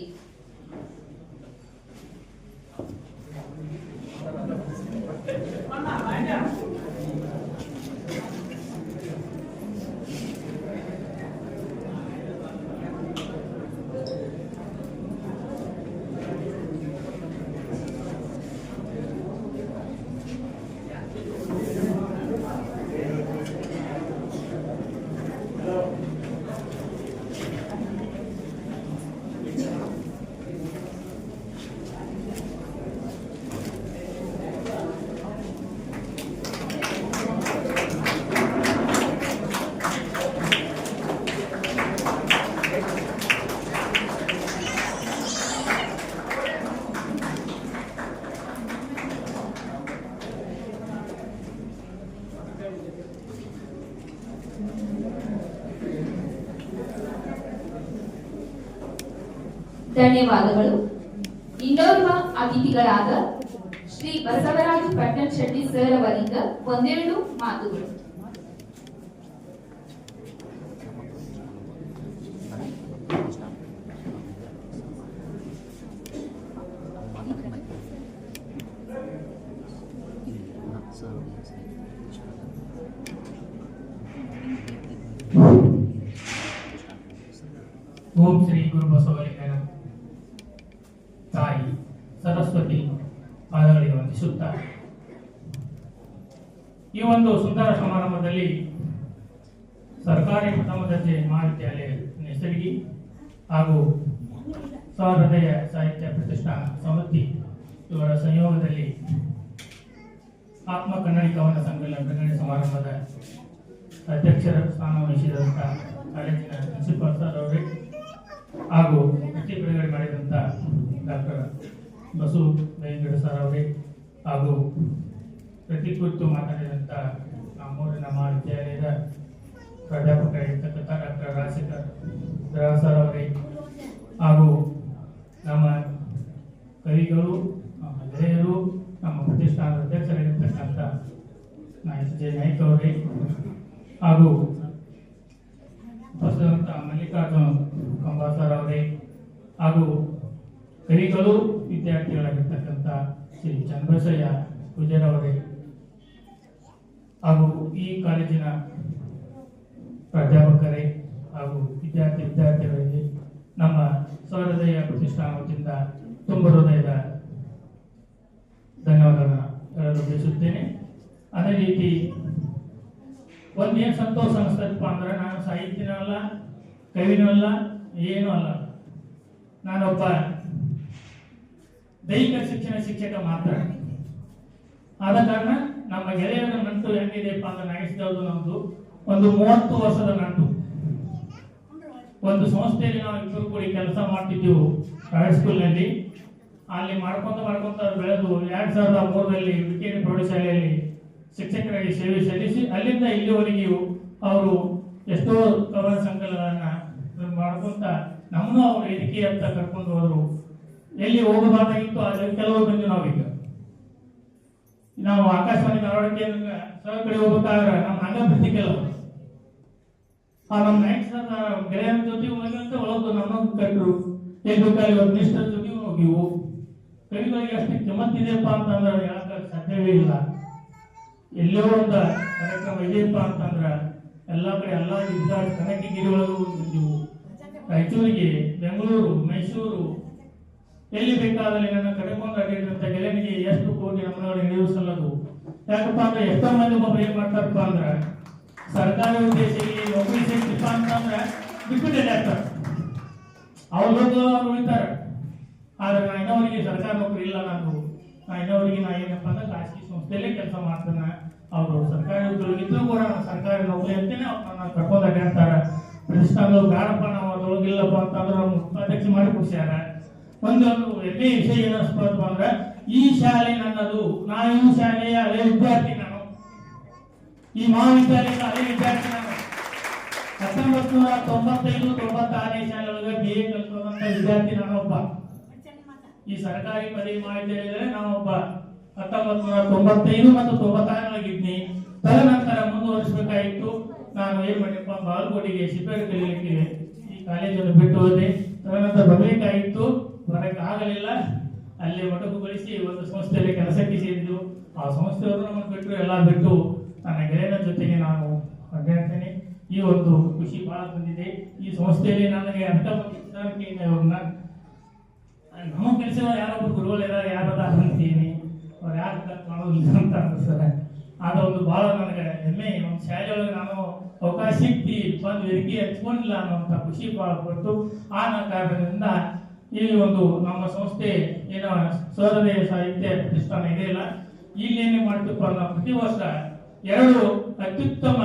ಧನ್ಯವಾದಗಳು. ಇನ್ನೋರ್ವ ಅತಿಥಿಗಳಾದ ಶ್ರೀ ಬಸವರಾಜ್ ಪಟ್ಟಣ್ ಶೆಟ್ಟಿ ಸರ್ ಅವರಿಂದ ಒಂದೆರಡು ಮಾತುಗಳು. ಓಂ ಶ್ರೀ ಗುರು ಬಸವಲಿಂಗನ ತಾಯಿ ಸರಸ್ವತಿ ಪಾದಗಳಿಗೆ ವಂದಿಸುತ್ತಾ ಈ ಒಂದು ಸುಂದರ ಸಮಾರಂಭದಲ್ಲಿ ಸರ್ಕಾರಿ ಪ್ರಥಮ ದರ್ಜೆ ಮಹಾವಿದ್ಯಾಲಯ ನೇಸರ್ಗಿ ಹಾಗೂ ಸಹೃದಯ ಸಾಹಿತ್ಯ ಪ್ರತಿಷ್ಠಾನ ಸಮಿತಿ ಇವರ ಸಂಯೋಗದಲ್ಲಿ ಆತ್ಮ ಕನ್ನಡಿ ಕವನ ಸಂಕಲನ ಬಿಡುಗಡೆ ಸಮಾರಂಭದ ಅಧ್ಯಕ್ಷರ ಸ್ಥಾನ ವಹಿಸಿದಂಥ ಕಾಲೇಜಿನ ಪ್ರಿನ್ಸಿಪಾಲ್ ಸರ್ ಅವರೇ ಹಾಗೂ ಪ್ರತಿ ಬಿಡುಗಡೆ ಮಾಡಿದಂಥ ಡಾಕ್ಟರ್ ಬಸು ಬೇಂಗಡ ಸರ್ ಅವರೇ ಹಾಗೂ ಪ್ರತಿ ಕುರಿತು ಮಾತನಾಡಿದಂಥ ನಮ್ಮೂರಿನ ಮಹಾವಿದ್ಯಾಲಯದ ಪ್ರಾಧ್ಯಾಪಕರಾಗಿರ್ತಕ್ಕಂಥ ಡಾಕ್ಟರ್ ರಾಜಶೇಖರ್ ಸರ್ ಅವರೇ ಹಾಗೂ ನಮ್ಮ ಕವಿಗಳು, ನಮ್ಮ ಗೆಳೆಯರು, ನಮ್ಮ ಪ್ರತಿಷ್ಠಾನದ ಅಧ್ಯಕ್ಷರಾಗಿರ್ತಕ್ಕಂಥ ಎಸ್ ಜೆ ನಾಯ್ಕ ಅವರೇ ಹಾಗೂ ಬಸವಂತ ಮಲ್ಲಿಕಾರ್ಜುನ ಕಂಬಾಸರ್ ಅವರೇ ಹಾಗೂ ಕವಿಗಳು ವಿದ್ಯಾರ್ಥಿಗಳಾಗಿರ್ತಕ್ಕಂಥ ಶ್ರೀ ಚಂದ್ರಶಯ್ಯ ಪೂಜಾರ್ ಅವರೇ ಹಾಗೂ ಈ ಕಾಲೇಜಿನ ಪ್ರಾಧ್ಯಾಪಕರೇ ಹಾಗೂ ವಿದ್ಯಾರ್ಥಿಗಳಿಗೆ ನಮ್ಮ ಸಹೃದಯ ಪ್ರತಿಷ್ಠಾನ ವತಿಯಿಂದ ತುಂಬ ಹೃದಯದ ಧನ್ಯವಾದಗಳನ್ನು ಹೇಳಲು ಬಯಸುತ್ತೇನೆ. ಅದೇ ರೀತಿ ಒಂದೇನು ಸಂತೋಷ ಅನಿಸ್ತದಪ್ಪ ಅಂದ್ರೆ, ನಾನು ಸಾಹಿತ್ಯನೂ ಅಲ್ಲ, ಕವಿನೂ ಅಲ್ಲ, ಏನೂ ಅಲ್ಲ, ನಾನೊಬ್ಬ ದೈಹಿಕ ಶಿಕ್ಷಣ ಶಿಕ್ಷಕ ಮಾತ್ರ. ಆದ ಕಾರಣ ನಮ್ಮ ಗೆಳೆಯರ ನಂಟು ಹೆಂಗಿದೆಯಪ್ಪ ಅಂದ್ರೆ, ನಡೆಸಿದವುದು ನಮ್ದು ಒಂದು 30 ವರ್ಷದ ನಂಟು. ಒಂದು ಸಂಸ್ಥೆಯಲ್ಲಿ ನಾವು ಇಬ್ಬರು ಕೂಡಿ ಕೆಲಸ ಮಾಡ್ತಿದ್ದೆವು ಪ್ರೈವೇಟ್ ಸ್ಕೂಲ್ನಲ್ಲಿ. ಅಲ್ಲಿ ಮಾಡ್ಕೊಂತ ಬೆಳೆದು 2003ರಲ್ಲಿ ವಿಕೇರಿ ಪ್ರೌಢಶಾಲೆಯಲ್ಲಿ ಶಿಕ್ಷಕರಾಗಿ ಸೇವೆ ಸಲ್ಲಿಸಿ ಅಲ್ಲಿಂದ ಇಲ್ಲಿವರೆಗೂ ಅವರು ಎಷ್ಟೋ ಕವನ ಸಂಕಲನಗಳನ್ನ ಮಾಡ್ಕೊಂತ ನಮ್ಮನ್ನು ಅವರು ಎದಿಕೆ ಅಂತ ಕರ್ಕೊಂಡು ಹೋದ್ರು. ಎಲ್ಲಿ ಹೋಗಬಾರ್ದಾಗಿತ್ತು ಅಲ್ಲಿ ಕೆಲವರು ಬಂದು ನಾವು ಆಕಾಶವಾಣಿ ಧಾರವಾಡಕ್ಕೆ ಸಹ ಕಡೆ ಹೋಗ್ಬೇಕಾದ್ರೆ ನಮ್ಮ ಅಂಗಪ್ರತಿ ಕೆಲವು ನಮ್ಮ ನಾಯಕ್ ಸರ್ ಗೆಳೆಯರ ಜೊತೆ ಹೋಗಿಂತ ಒಳಗೆ ನಮ್ಮನ್ನು ಕಟ್ಟರು. ಬೇಕಾಗಿ ಒಂದು ನಿಷ್ಠರ ಜೊತೆ ಹೋಗಿವು. ಕವಿಗಳಿಗೆ ಅಷ್ಟು ಕಿಮ್ಮತ್ತಿದೆಯಪ್ಪ ಅಂತಂದ್ರೆ ಹೇಳಕ್ಕೆ ಸಾಧ್ಯವೇ ಇಲ್ಲ. ಎಲ್ಲೋ ಒಂದು ಕಾರ್ಯಕ್ರಮ ಇದೆಯಪ್ಪ ಅಂತಂದ್ರೆ ಎಲ್ಲ ಕಡೆ ಎಲ್ಲ ವಿದ್ಯಾರ್ಥಿ ಕನಕಗಿರಿ ಒಳಗೂ ಬಂದಿವು. ರಾಯಚೂರಿಗೆ, ಬೆಂಗಳೂರು, ಮೈಸೂರು, ಎಲ್ಲಿ ಬೇಕಾದಲ್ಲಿ ನನ್ನ ಕರೆಕೊಂಡು ಅಡ್ಡಿದಂತ ಗೆಳೆಯನಿಗೆ ಎಷ್ಟು ಕೋಟಿ ನಮ್ಮಗಳಿಗೆ ನೀಡಿಸಲ್ಲದು. ಯಾಕಪ್ಪ ಅಂದ್ರೆ ಎಷ್ಟೋ ಮಂದಿ ಒಬ್ಬ ಏನ್ ಮಾಡ್ತಾರಪ್ಪ ಅಂದ್ರೆ, ಸರ್ಕಾರಿ ಉದ್ದೇಶಕ್ಕೆ ನೌಕರಿ ಸಿಗ್ತಿಪ್ಪ ಅಂತಂದ್ರೆ ಬಿಟ್ಬಿಟ್ಟೆ ಆಗ್ತಾರೆ, ಅವ್ರು ಉಳಿತಾರೆ. ಆದ್ರೆ ನಾ ಇನ್ನವರಿಗೆ ಸರ್ಕಾರಿ ನೌಕರಿ ಇಲ್ಲ, ನಾ ಏನಪ್ಪ ಅಂದ್ರೆ ಖಾಸಗಿ ಸಂಸ್ಥೆಯಲ್ಲೇ ಕೆಲಸ ಮಾಡ್ತಾನೆ. ಅವರು ಸರ್ಕಾರಿ ಉದ್ಯೋಗ ಇದ್ರೂ ಕೂಡ ಸರ್ಕಾರಿ ನೌಕರಿ ಅಂತೇನೆ ಅವ್ರನ್ನ ಕರ್ಕೊಂಡು ಅಡ್ಡಾಡ್ತಾರೆ. ಪ್ರತಿಷ್ಠಾನದವ್ರು ಬೇಡಪ್ಪ ನಾವು ಅದ್ರೊಳಗಿಲ್ಲಪ್ಪ ಅಂತಂದ್ರೆ ನಮ್ಮ ಉಪಾಧ್ಯಕ್ಷ ಮಾಡಿ ಕೊಡ್ಸ್ಯಾರ. ಒಂದು ಎಲ್ಲಿ ವಿಷಯ ಏನಿಸ್ಬಾರ್ದು ಅಂದ್ರೆ, ಈ ಶಾಲೆ ನನ್ನದು, ನಾ ಈ ಶಾಲೆಯ ಹಳೆ ವಿದ್ಯಾರ್ಥಿ, ನಾನು ಈ ಮಹಾವಿದ್ಯಾಲಯದ ಹಳೆ ವಿದ್ಯಾರ್ಥಿ. ನಾನು 1995-96ನೇ ಶಾಲೆ ಒಳಗೆ BA ಕಲಿಸುವಂತ ವಿದ್ಯಾರ್ಥಿ ನಾನೊಬ್ಬ. ಈ ಸರ್ಕಾರಿ ಪದವಿ ಮಹಾವಿದ್ಯಾಲಯದಲ್ಲಿ ನಾನೊಬ್ಬ 1995 ಮತ್ತು 96 ತದನಂತರ ಮುಂದುವರಿಸಬೇಕಾಗಿತ್ತು. ನಾನು ಏನ್ ಮಾಡಿಪ್ಪ, ಬಾಗಲಕೋಟೆಗೆ ಶಿಪೇರಿ ಕಲಿಯಲಿಕ್ಕೆ ಈ ಕಾಲೇಜನ್ನು ಬಿಟ್ಟು ಹೋದೆ. ತದನಂತರ ಬರಬೇಕಾಗಿತ್ತು, ಬರಕ್ಕಾಗಲಿಲ್ಲ. ಅಲ್ಲಿ ಮೊಟಕುಗೊಳಿಸಿ ಒಂದು ಸಂಸ್ಥೆಯಲ್ಲಿ ಕೆಲಸಕ್ಕೆ ಸೇರಿದ್ದು. ಆ ಸಂಸ್ಥೆಯವರು ನಮ್ಮನ್ನು ಬಿಟ್ಟರು, ಎಲ್ಲ ಬಿಟ್ಟು ನನ್ನ ಗೆಳೆಯನ ಜೊತೆಗೆ ನಾನು ಅಡ್ಡಾಡ್ತೇನೆ. ಈ ಒಂದು ಖುಷಿ ಬಹಳ ಬಂದಿದೆ. ಈ ಸಂಸ್ಥೆಯಲ್ಲಿ ನನಗೆ ಅರ್ಥ ಅವ್ರನ್ನ ನಮ್ಮ ಕೆಲಸ ಯಾರೊಬ್ಬರು ಗುರುಗಳು ಯಾರದ ಅಂತೀನಿ, ಅವ್ರು ಯಾರು ಮಾಡೋದಿಲ್ಲ ಅಂತ ಅನಿಸ್ತದೆ. ಆದ ಒಂದು ಬಹಳ ನನಗೆ ಹೆಮ್ಮೆ. ಒಂದು ಶಾಲೆಯೊಳಗೆ ನಾನು ಅವಕಾಶ ಸಿಕ್ತಿ ಬಂದು ವೇದಿಕೆ ಹಚ್ಕೊಂಡಿಲ್ಲ ಅನ್ನೋಂಥ ಖುಷಿ ಬಹಳ ಕೊಟ್ಟು, ಆ ಕಾರಣದಿಂದ ಈ ಒಂದು ನಮ್ಮ ಸಂಸ್ಥೆ ಏನೋ ಸಹೃದಯ ಸಾಹಿತ್ಯ ಪ್ರತಿಷ್ಠಾನ ಇದೆಯಲ್ಲ, ಇಲ್ಲೇನೇ ಮಾಡ್ತಪ್ಪ ನಾವು ಪ್ರತಿ ವರ್ಷ 2 ಅತ್ಯುತ್ತಮ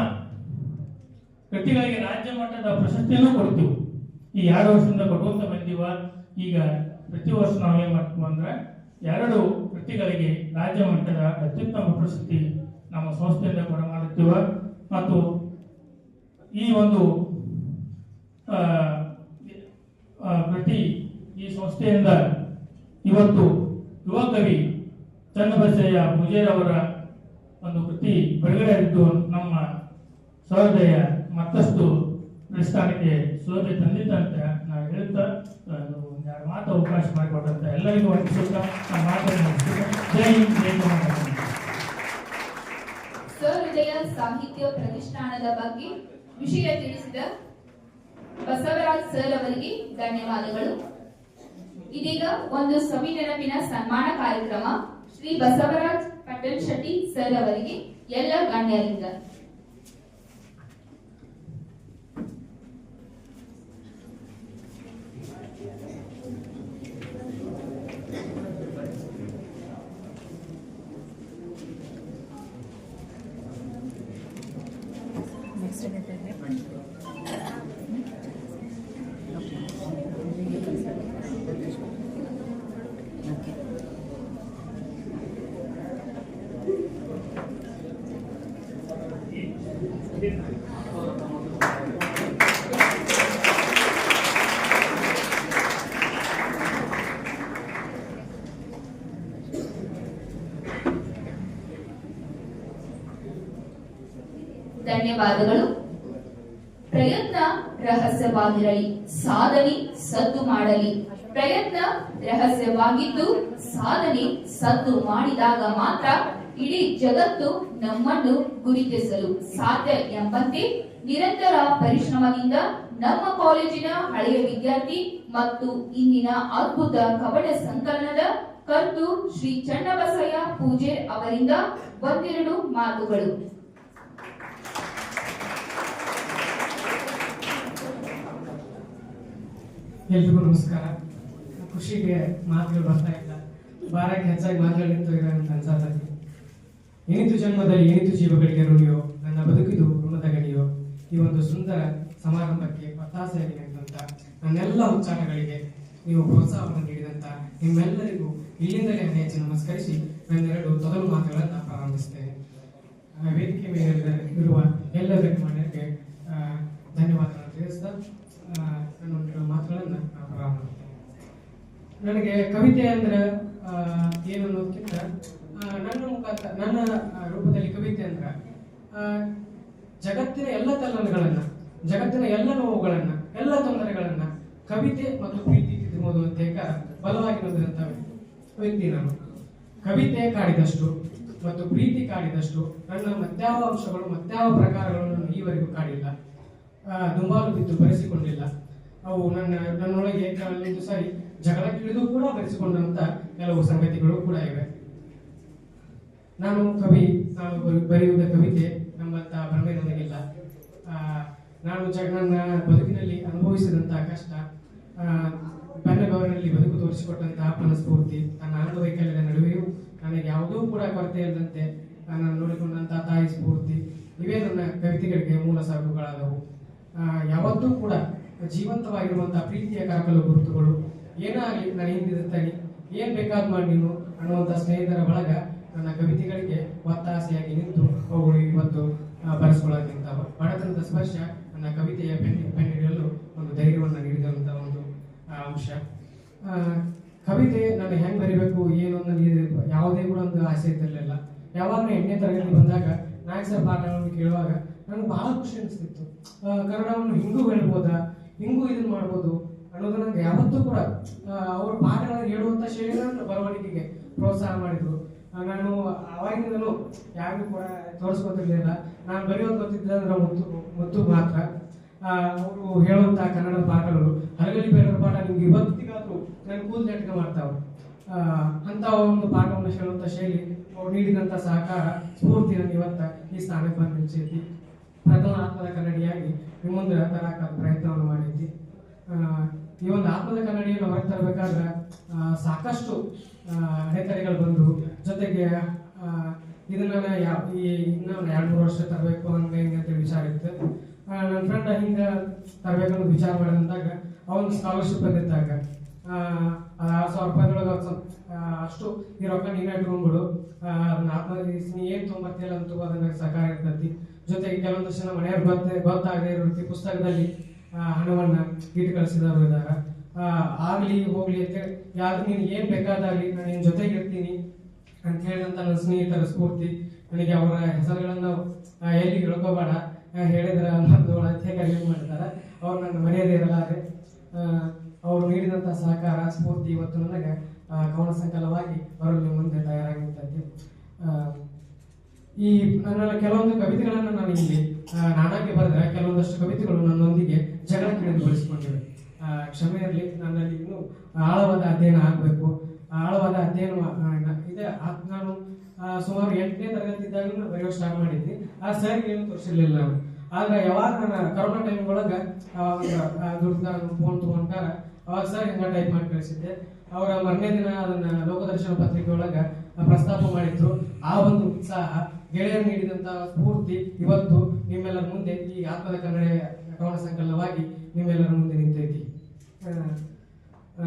ಕೃತಿಗಳಿಗೆ ರಾಜ್ಯ ಮಟ್ಟದ ಪ್ರಶಸ್ತಿಯನ್ನು ಕೊಡ್ತೀವಿ. ಈ 2 ವರ್ಷದಿಂದ ಕೊಡುವಂತ ಬಂದೀವ. ಈಗ ಪ್ರತಿ ವರ್ಷ ನಾವು ಏನ್ ಮಾಡ್ತೀವಿ ಅಂದ್ರೆ, 2 ಕೃತಿಗಳಿಗೆ ರಾಜ್ಯ ಮಟ್ಟದ ಅತ್ಯುತ್ತಮ ಪ್ರಶಸ್ತಿ ನಮ್ಮ ಸಂಸ್ಥೆಯಿಂದ ಕೂಡ ಮಾಡುತ್ತೀವ. ಮತ್ತು ಈ ಒಂದು ಕೃತಿ ಈ ಸಂಸ್ಥೆ ಸಂಸ್ಥೆಯಿಂದ ಇವತ್ತು ಯುವ ಕವಿ ಚನ್ನಬಸಯ್ಯ ಪೂಜಾರಿ ಅವರ ಒಂದು ಕೃತಿ ಬಿಡುಗಡೆ ಆಗಿದ್ದು ನಮ್ಮ ಸಹೃದಯ ಮತ್ತಷ್ಟು ಪ್ರಸ್ಥಾನಕ್ಕೆ ಶೋಭೆ ತಂದಿದ್ದಂತೆ ನಾವು ಹೇಳ್ತಾ ಒಂದೆರಡು ಮಾತು ಅವಕಾಶ ಮಾಡಿಕೊಟ್ಟಂತ ಎಲ್ಲರಿಗೂ ವಂದಿಸುತ್ತಾ ನಮ್ಮ ಮಾತನ್ನು ಮುಗಿಸುತ್ತಾ ಜೈ ಹಿಂದ್, ಜೈ ಕರ್ನಾಟಕ. ಸಹೃದಯ ಸಾಹಿತ್ಯ ಪ್ರತಿಷ್ಠಾನದ ಬಗ್ಗೆ ವಿಷಯ ತಿಳಿಸಿದ ಬಸವರಾಜ್ ಸರ್ ಅವರಿಗೆ ಧನ್ಯವಾದಗಳು. ಇದೀಗ ಒಂದು ಸವಿ ನೆನಪಿನ ಸನ್ಮಾನ ಕಾರ್ಯಕ್ರಮ ಶ್ರೀ ಬಸವರಾಜ್ ಪಟೇಲ್ ಶೆಟ್ಟಿ ಸರ್ ಅವರಿಗೆ ಎಲ್ಲ ಗಣ್ಯರಿಂದ. ಧನ್ಯವಾದಗಳು. ಪ್ರಯತ್ನ ರಹಸ್ಯವಾಗಿರಲಿ, ಸಾಧನೆ ಸದ್ದು ಮಾಡಲಿ. ಪ್ರಯತ್ನ ರಹಸ್ಯವಾಗಿದ್ದು ಸಾಧನೆ ಸದ್ದು ಮಾಡಿದಾಗ ಮಾತ್ರ ಇಡೀ ಜಗತ್ತು ನಮ್ಮನ್ನು ಗುರುತಿಸಲು ಸಾಧ್ಯ ಎಂಬಂತೆ ನಿರಂತರ ಪರಿಶ್ರಮದಿಂದ ನಮ್ಮ ಕಾಲೇಜಿನ ಹಳೆಯ ವಿದ್ಯಾರ್ಥಿ ಮತ್ತು ಇಂದಿನ ಅದ್ಭುತ ಕವನ ಸಂಕಲನದ ಕರ್ತು ಶ್ರೀ ಚನ್ನಬಸಯ್ಯ ಪೂಜಾರಿ ಅವರಿಂದ ಒಂದೆರಡು ಮಾತುಗಳು. ಎಲ್ರಿಗೂ ನಮಸ್ಕಾರ. ಖುಷಿಗೆ ಮಾತುಗಳು ಬರ್ತಾ ಇಲ್ಲ, ಭಾರಕ್ಕೆ ಹೆಚ್ಚಾಗಿ ಮಾತುಗಳಿತ್ತು ಅಂತ ಅನ್ಸಾತದೆ. ಏನಿತು ಜನ್ಮದಲ್ಲಿ ಏನಿತು ಜೀವಗಳಿಗೆ ಋಣಿಯೋ, ನನ್ನ ಬದುಕಿದು ಋಣದ ಗಣಿಯೋ. ಈ ಒಂದು ಸುಂದರ ಸಮಾರಂಭಕ್ಕೆ ಒತ್ತಾಸೆಯಾಗಿ ನಡೆದಂತ ನನ್ನೆಲ್ಲ ಉಚ್ಚಾರಗಳಿಗೆ ನೀವು ಪ್ರೋತ್ಸಾಹವನ್ನು ನೀಡಿದಂತ ನಿಮ್ಮೆಲ್ಲರಿಗೂ ಇಲ್ಲಿಂದಲೇ ಹೆಚ್ಚು ನಮಸ್ಕರಿಸಿ ನನ್ನೆರಡು ತೊದಲು ಮಾತುಗಳನ್ನು ಪ್ರಾರಂಭಿಸ್ತೇನೆ. ವೇದಿಕೆ ಮೇಲೆ ಇರುವ ಎಲ್ಲ ಗಣ್ಯಮಾನ್ಯರಿಗೆ ಧನ್ಯವಾದಗಳನ್ನು ತಿಳಿಸ್ತಾ ನನ್ನ ಮಾತುಗಳನ್ನು ಪ್ರಾರಂಭ ಮಾಡ್ತೇನೆ. ನನಗೆ ಕವಿತೆ ಅಂದ್ರೆ ಏನನ್ನೋದಕ್ಕಿಂತ ನನ್ನ ಮುಖಾಂತರ ನನ್ನ ರೂಪದಲ್ಲಿ ಕವಿತೆ ಅಂದ್ರೆ ಜಗತ್ತಿನ ಎಲ್ಲ ತಲ್ಲಣಗಳನ್ನ, ಜಗತ್ತಿನ ಎಲ್ಲ ನೋವುಗಳನ್ನ, ಎಲ್ಲ ತೊಂದರೆಗಳನ್ನ ಕವಿತೆ ಮತ್ತು ಪ್ರೀತಿ ತಿರುಮೋದು ಅಂತ ಬಲವಾಗಿ ನಂಬಿದಂತ ವ್ಯಕ್ತಿ ನಾನು. ಕವಿತೆ ಕಾಡಿದಷ್ಟು ಮತ್ತು ಪ್ರೀತಿ ಕಾಡಿದಷ್ಟು ನನ್ನ ಮತ್ಯಾವ ಅಂಶಗಳು ಮತ್ಯಾವ ಪ್ರಕಾರಗಳನ್ನು ಈವರೆಗೂ ಕಾಡಿಲ್ಲ, ದುಂಬಾಲು ಬಿದ್ದು ಬರೆಸಿಕೊಂಡಿಲ್ಲ. ಅವು ನನ್ನೊಳಗೆ ಕೆಲವೊಂದು ಸಾರಿ ಜಗಳಕ್ಕಿಳಿದು ಕೂಡ ಬರೆಸಿಕೊಂಡಂತ ಕೆಲವು ಸಂಗತಿಗಳು ಕೂಡ ಇವೆ. ನಾನು ಕವಿ, ನಾನು ಬರೆಯುವುದ ಕವಿತೆ ನಮ್ಮಂತ ಭ್ರಮೆ ನನಗಿಲ್ಲ. ನಾನು ನನ್ನ ಬದುಕಿನಲ್ಲಿ ಅನುಭವಿಸಿದಂತಹ ಕಷ್ಟ, ಬೆನ್ನಗವರಿನಲ್ಲಿ ಬದುಕು ತೋರಿಸಿಕೊಟ್ಟಂತಹ ಮನಸ್ಫೂರ್ತಿ, ನನ್ನ ಅಂಗವೈಕಲ್ಯದ ನಡುವೆಯೂ ನನಗೆ ಯಾವುದೂ ಕೂಡ ಕೊರತೆ ಇಲ್ಲದಂತೆ ನಾನು ನೋಡಿಕೊಂಡಂತಹ ತಾಯಿ ಸ್ಫೂರ್ತಿ, ಇವೇ ನನ್ನ ಕವಿತೆಗಳಿಗೆ ಮೂಲ ಸಾಗುಗಳಾದವು. ಯಾವತ್ತೂ ಕೂಡ ಜೀವಂತವಾಗಿರುವಂತಹ ಪ್ರೀತಿಯ ಕರಕಲು ಗುರುತುಗಳು. ಏನಾಗಲಿ ನನ್ನ ಹಿಂದಿರುತ್ತಾನೆ, ಏನ್ ಬೇಕಾದ್ ಮಾಡಿ ನೀನು ಅನ್ನುವಂಥ ಸ್ನೇಹಿತರ ಬಳಗ ನನ್ನ ಕವಿತೆಗಳಿಗೆ ಒತ್ತಾಸೆಯಾಗಿ ನಿಂತು ಅವುಗಳು ಇವತ್ತು ಬರೆಸ್ಕೊಳ್ಳೋದ್ರಿಂತಾವ. ಬಡತನದ ಸ್ಪರ್ಶ ನನ್ನ ಕವಿತೆಯ ಪೆನ್ನಿಡಲು ಒಂದು ಧೈರ್ಯವನ್ನು ನೀಡಿದಂತ ಒಂದು ಅಂಶ. ಕವಿತೆ ನಾನು ಹೆಂಗ್ ಬರಿಬೇಕು ಏನು ನನಗೆ ಯಾವುದೇ ಕೂಡ ಒಂದು ಆಸೆ ಇದ್ದಿರಲಿಲ್ಲ. ಯಾವಾಗ 8ನೇ ತರಗತಿ ಬಂದಾಗ ನಾಯಕ್ ಸರ್ ಪಾಠಗಳನ್ನು ಕೇಳುವಾಗ ನನಗೆ ಬಹಳ ಖುಷಿ ಅನಿಸ್ತಿತ್ತು. ಕನ್ನಡವನ್ನು ಹಿಂಗೂ ಹೇಳ್ಬೋದಾ, ಹಿಂಗೂ ಇದನ್ನ ಮಾಡ್ಬೋದು ಅನ್ನೋದು ನನಗೆ ಯಾವತ್ತೂ ಕೂಡ ಅವ್ರ ಪಾಠಗಳನ್ನು ಹೇಳುವಂತ ಶೈಲಿಯನ್ನು ಬರವಣಿಗೆಗೆ ಪ್ರೋತ್ಸಾಹ ಮಾಡಿದ್ರು. ನಾನು ಅವಾಗಿಂದಲೂ ಯಾರಿಗೂ ಕೂಡ ತೋರಿಸ್ಕೊತಿರ್ಲಿಲ್ಲ. ನಾನು ಬರೆಯೋದು ಗೊತ್ತಿದ್ದಂದ್ರೆ ಮುತ್ತು ಮಾತ್ರ. ಅವರು ಹೇಳುವಂತಹ ಕನ್ನಡದ ಪಾಠಗಳು, ಹಲಗಲಿ ಬೇಡರ ಪಾಠ ನಿಮ್ಗೆ ಇವತ್ತಿಗಾದ್ರೂ ನನ್ನ ಕೂದಲು ನೆಟ್ಗೆ ಮಾಡ್ತಾವ. ಅಂತ ಒಂದು ಪಾಠವನ್ನು ಹೇಳುವಂತ ಶೈಲಿ, ಅವ್ರು ನೀಡಿದಂತ ಸಹಕಾರ, ಸ್ಫೂರ್ತಿ ನನಗೆ ಇವತ್ತ ಈ ಸ್ಥಾನಕ್ಕೆ ಬಂದು ನಿಲ್ಸೈತಿ. ಪ್ರಥಮ ಆತ್ಮದ ಕನ್ನಡಿಯಾಗಿ ನಿಮ್ಮ ಮುಂದೆ ತರಕಾದ ಪ್ರಯತ್ನವನ್ನು ಮಾಡೈತಿ. ಈ ಒಂದು ಆತ್ಮದ ಕನ್ನಡಿಯನ್ನು ಹೊರಗೆ ತರಬೇಕಾದ್ರೆ ಸಾಕಷ್ಟು ಅಡೆತಡೆಗಳು ಬಂದು, ಜೊತೆಗೆ ಇದನ್ನ ಇನ್ನೂ 2-3 ವರ್ಷ ತರಬೇಕು ಹಂಗೆ ಹಿಂಗೆ ಅಂತ ವಿಚಾರ ಇತ್ತು. ನನ್ನ ಫ್ರೆಂಡ್ ಹಿಂಗೆ ತರಬೇಕನ್ನೋ ವಿಚಾರ ಮಾಡಿದಾಗ ಅವನು ಸ್ಕಾಲರ್ಶಿಪ್ ಬಂದಿದ್ದಾಗ 6,000 ರೂಪಾಯಿದೊಳಗೆ ಅಷ್ಟು ಈ ರೊಕ್ಕ ನೀನೇ ಇಟ್ಕೊಂಡ್ಬಿಡು, ಅದನ್ನ ನೀ ಏನು ತೊಗೊಂಬರ್ತೀಯಲ್ಲ ಅಂತೂ ಅದನ್ನ ಸಹಕಾರ ಇರ್ತೈತಿ. ಜೊತೆಗೆ ಕೆಲವೊಂದು ಜನ ಮನೆಯವ್ರು ಗೊತ್ತಾಗದೇ ಇರೋ ರೀತಿ ಪುಸ್ತಕದಲ್ಲಿ ಹಣವನ್ನ ಇಟ್ಟು ಕಳಿಸಿದವರು ಇದ್ದಾರೆ. ಆಗಲಿ ಹೋಗ್ಲಿ ಅಂತೇಳಿ ಯಾರು ನೀನು ಏನು ಬೇಕಾದಾಗಲಿ ನಾನು ನಿನ್ನ ಜೊತೆಗೆ ಇರ್ತೀನಿ ಅಂತ ಹೇಳಿದಂಥ ನನ್ನ ಸ್ನೇಹಿತರ ಸ್ಫೂರ್ತಿ. ನನಗೆ ಅವರ ಹೆಸರುಗಳನ್ನು ಎಲ್ಲಿ ಹೇಳ್ಕೋಬೇಡ, ಹೇಳಿದ್ರೆ ಮದ್ದೋಳ ಅಂತ ಹೇಗೆ ಮಾಡ್ತಾರೆ. ಅವ್ರು ನನ್ನ ಮರ್ಯಾದೆ ಇರಲಾರೆ. ಅವರು ನೀಡಿದಂಥ ಸಹಕಾರ ಸ್ಫೂರ್ತಿ ಇವತ್ತು ನನಗೆ ಕವನ ಸಂಕಲನವಾಗಿ ಬರಲು ಮುಂದೆ ತಯಾರಾಗಿರ್ತದೆ. ಈ ನನ್ನ ಕೆಲವೊಂದು ಕವಿತೆಗಳನ್ನು ನಾನು ಇಲ್ಲಿ ನಾನಾಗಿ ಬರೆದ್ರೆ ಕೆಲವೊಂದಷ್ಟು ಕವಿತೆಗಳು ನನ್ನೊಂದಿಗೆ ಜಗಳ ತಿಳಿದುಗೊಳಿಸಿಕೊಂಡಿವೆ. ಕ್ಷಮೆ ಇರಲಿ, ನನ್ನಲ್ಲಿ ಇನ್ನೂ ಆಳವಾದ ಅಧ್ಯಯನ ಆಗಬೇಕು. ಆಳವಾದ ಅಧ್ಯಯನ ಇದೆ. ನಾನು ಸುಮಾರು 8ನೇ ತರಗತಿ ಇದ್ದಾಗ ಬರೆಯೋ ಸ್ಟಾರ್ಟ್ ಮಾಡಿದ್ದೆ. ಆ ಸರ್ ಏನು ತೋರಿಸಿರ್ಲಿಲ್ಲ ನಾನು. ಆದ್ರೆ ಯಾವಾಗ ನಾನು ಕರೋನಾ ಟೈಮ್ ಒಳಗೆ ದುಡ್ಡು ಫೋನ್ ತೊಗೊಂಡಾರ ಅವಾಗ ಸರ್ ಹಿಂಗ ಟೈಪ್ ಮಾಡಿ ಕಳಿಸಿದ್ದೆ. ಅವರ ಮರನೇ ದಿನ ಅದನ್ನ ಲೋಕದರ್ಶನ ಪತ್ರಿಕೆ ಒಳಗೆ ಪ್ರಸ್ತಾಪ ಮಾಡಿದ್ರು. ಆ ಒಂದು ಉತ್ಸಾಹ, ಗೆಳೆಯರು ನೀಡಿದಂತ ಸ್ಫೂರ್ತಿ ಇವತ್ತು ನಿಮ್ಮೆಲ್ಲರ ಮುಂದೆ ಈ ಆತ್ಮದ ಕನ್ನಡ ಕವನ ಸಂಕಲನವಾಗಿ ನಿಮ್ಮೆಲ್ಲರ ಮುಂದೆ ನಿಂತೈತಿ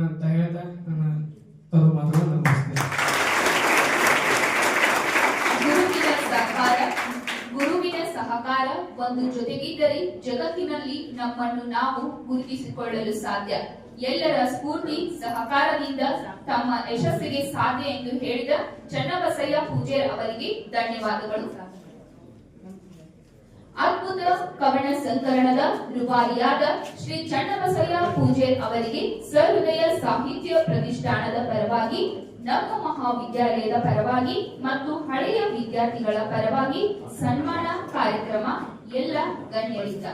ಅಂತ ಹೇಳ್ತಾ ನನ್ನ ತವರು ಮಾತುಗಳನ್ನು ಮುಗಿಸ್ತೇನೆ. ಗುರುವಿನ ಸಹಕಾರ ಒಂದು ಜೊತೆಗಿದ್ದರೆ ಜಗತ್ತಿನಲ್ಲಿ ನಮ್ಮನ್ನು ನಾವು ಗುರುತಿಸಿಕೊಳ್ಳಲು ಸಾಧ್ಯ. ಎಲ್ಲರ ಸ್ಫೂರ್ತಿ ಸಹಕಾರದಿಂದ ತಮ್ಮ ಯಶಸ್ಸಿಗೆ ಸಾಧ್ಯ ಎಂದು ಹೇಳಿದ ಚನ್ನಬಸಯ್ಯ ಪೂಜಾರ್ ಅವರಿಗೆ ಧನ್ಯವಾದಗಳು. ಅದ್ಭುತ ಕವನ ಸಂಕಲನದ ರೂವಾರಿಯಾದ ಶ್ರೀ ಚನ್ನಬಸಯ್ಯ ಪೂಜಾರ್ ಅವರಿಗೆ ಸಹೃದಯ ಸಾಹಿತ್ಯ ಪ್ರತಿಷ್ಠಾನದ ಪರವಾಗಿ, ನಮ್ಮ ಮಹಾವಿದ್ಯಾಲಯದ ಪರವಾಗಿ ಮತ್ತು ಹಳೆಯ ವಿದ್ಯಾರ್ಥಿಗಳ ಪರವಾಗಿ ಸನ್ಮಾನ ಕಾರ್ಯಕ್ರಮ ಎಲ್ಲ ಗಣ್ಯರಿಂದ.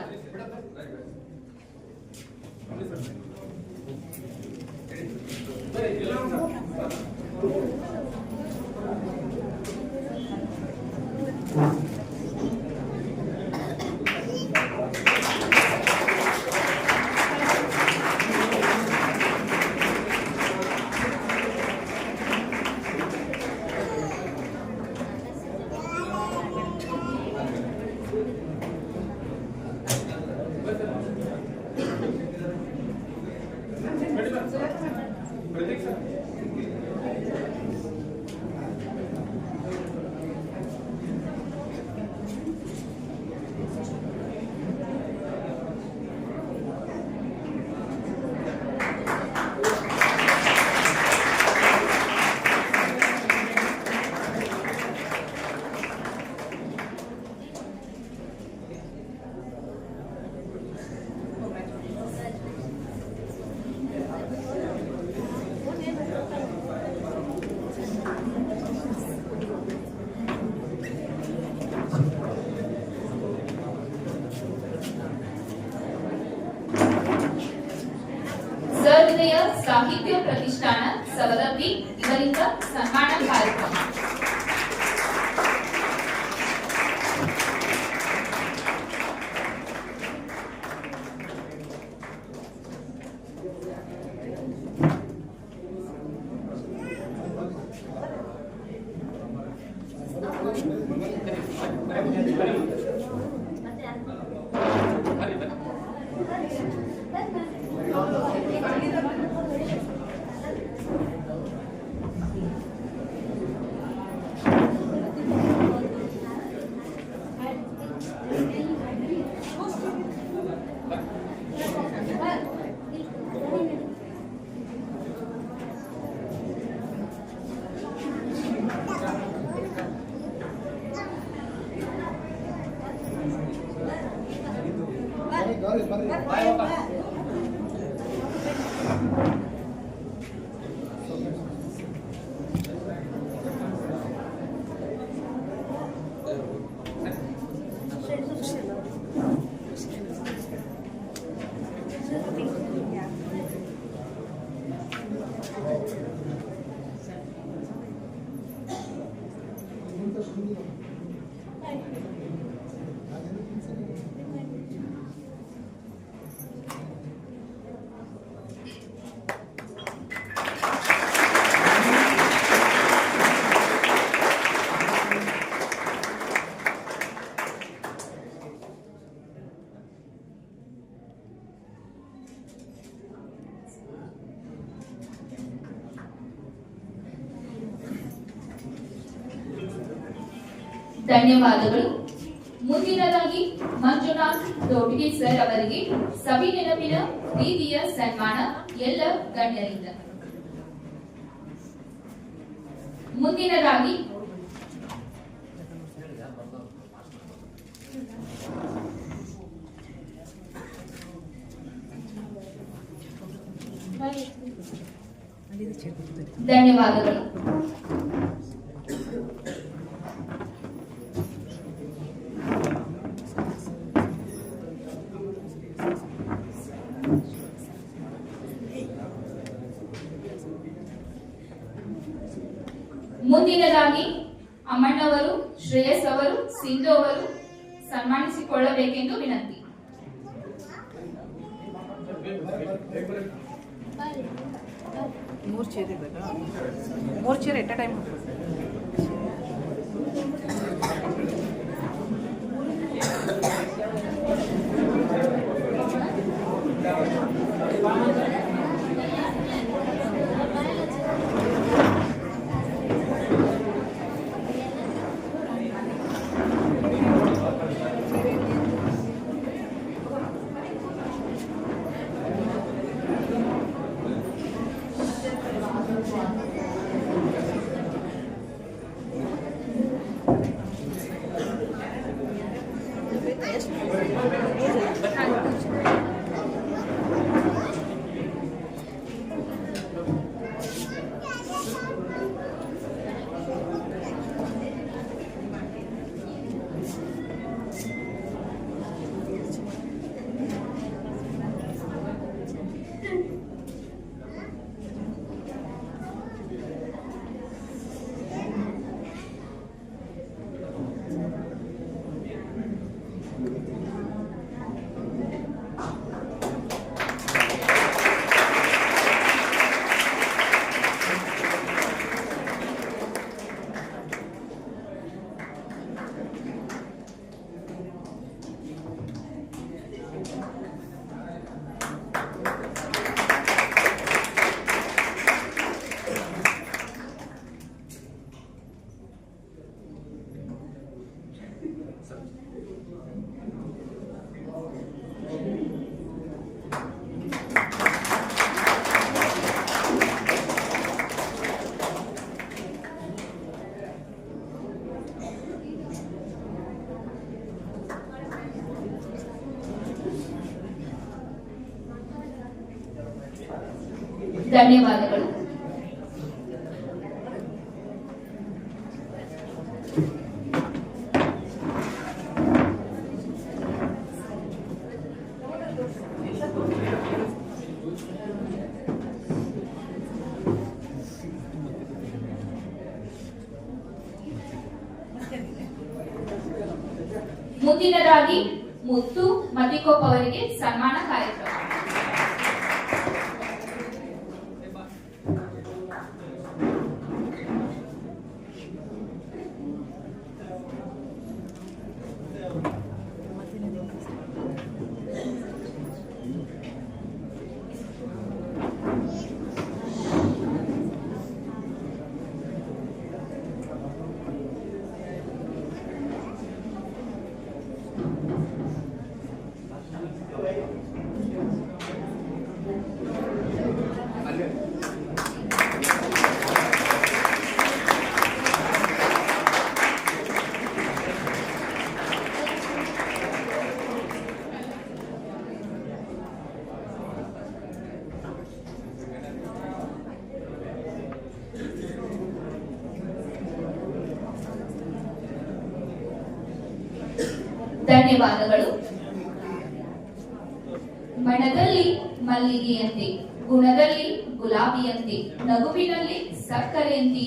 ಸಹೃದಯ ಸಾಹಿತ್ಯ ಪ್ರತಿಷ್ಠಾನ ಸವದತ್ತಿ ಇವರಿಂದ ಸನ್ಮಾನ ಕಾರ್ಯಕ್ರಮ. ಧನ್ಯವಾದಗಳು. ಮುಂದಿನದಾಗಿ ಮಂಜುನಾಥ್ ದೊಡ್ಗಿ ಸರ್ ಅವರಿಗೆ ಸವಿ ನೆನಪಿನ ರೀತಿಯ ಸನ್ಮಾನ ಎಲ್ಲ ಗಣ್ಯರಿಂದ. ಮುಂದಿನದಾಗಿ ಧನ್ಯವಾದಗಳು. ಮುಂದಿನದಾಗಿ ಅಮ್ಮಣ್ಣವರು, ಶ್ರೇಯಸ್ ಅವರು, ಸಿಂಧು ಅವರು ಸನ್ಮಾನಿಸಿಕೊಳ್ಳಬೇಕೆಂದು ವಿನಂತಿ. ಮೂರು ಚೇರ್ ಇರಬೇಕಾ? ಮೂರು ಚೇರ್ ಎಟ್ ಅ ಟೈಮ್. ಧನ್ಯವಾದಗಳು. ಮುಂದಿನದಾಗಿ ಮುತ್ತು ಮತಿಕೋಪ್ ಅವರಿಗೆ ಸನ್ಮಾನ ಕಾರ್ಯಕ್ರಮ. ಧನ್ಯವಾದಗಳು. ಬಣ್ಣದಲ್ಲಿ ಮಲ್ಲಿಗೆಯಂತೆ, ಗುಣದಲ್ಲಿ ಗುಲಾಬಿಯಂತೆ, ನಗುವಿನಲ್ಲಿ ಸಕ್ಕರೆಯಂತೆ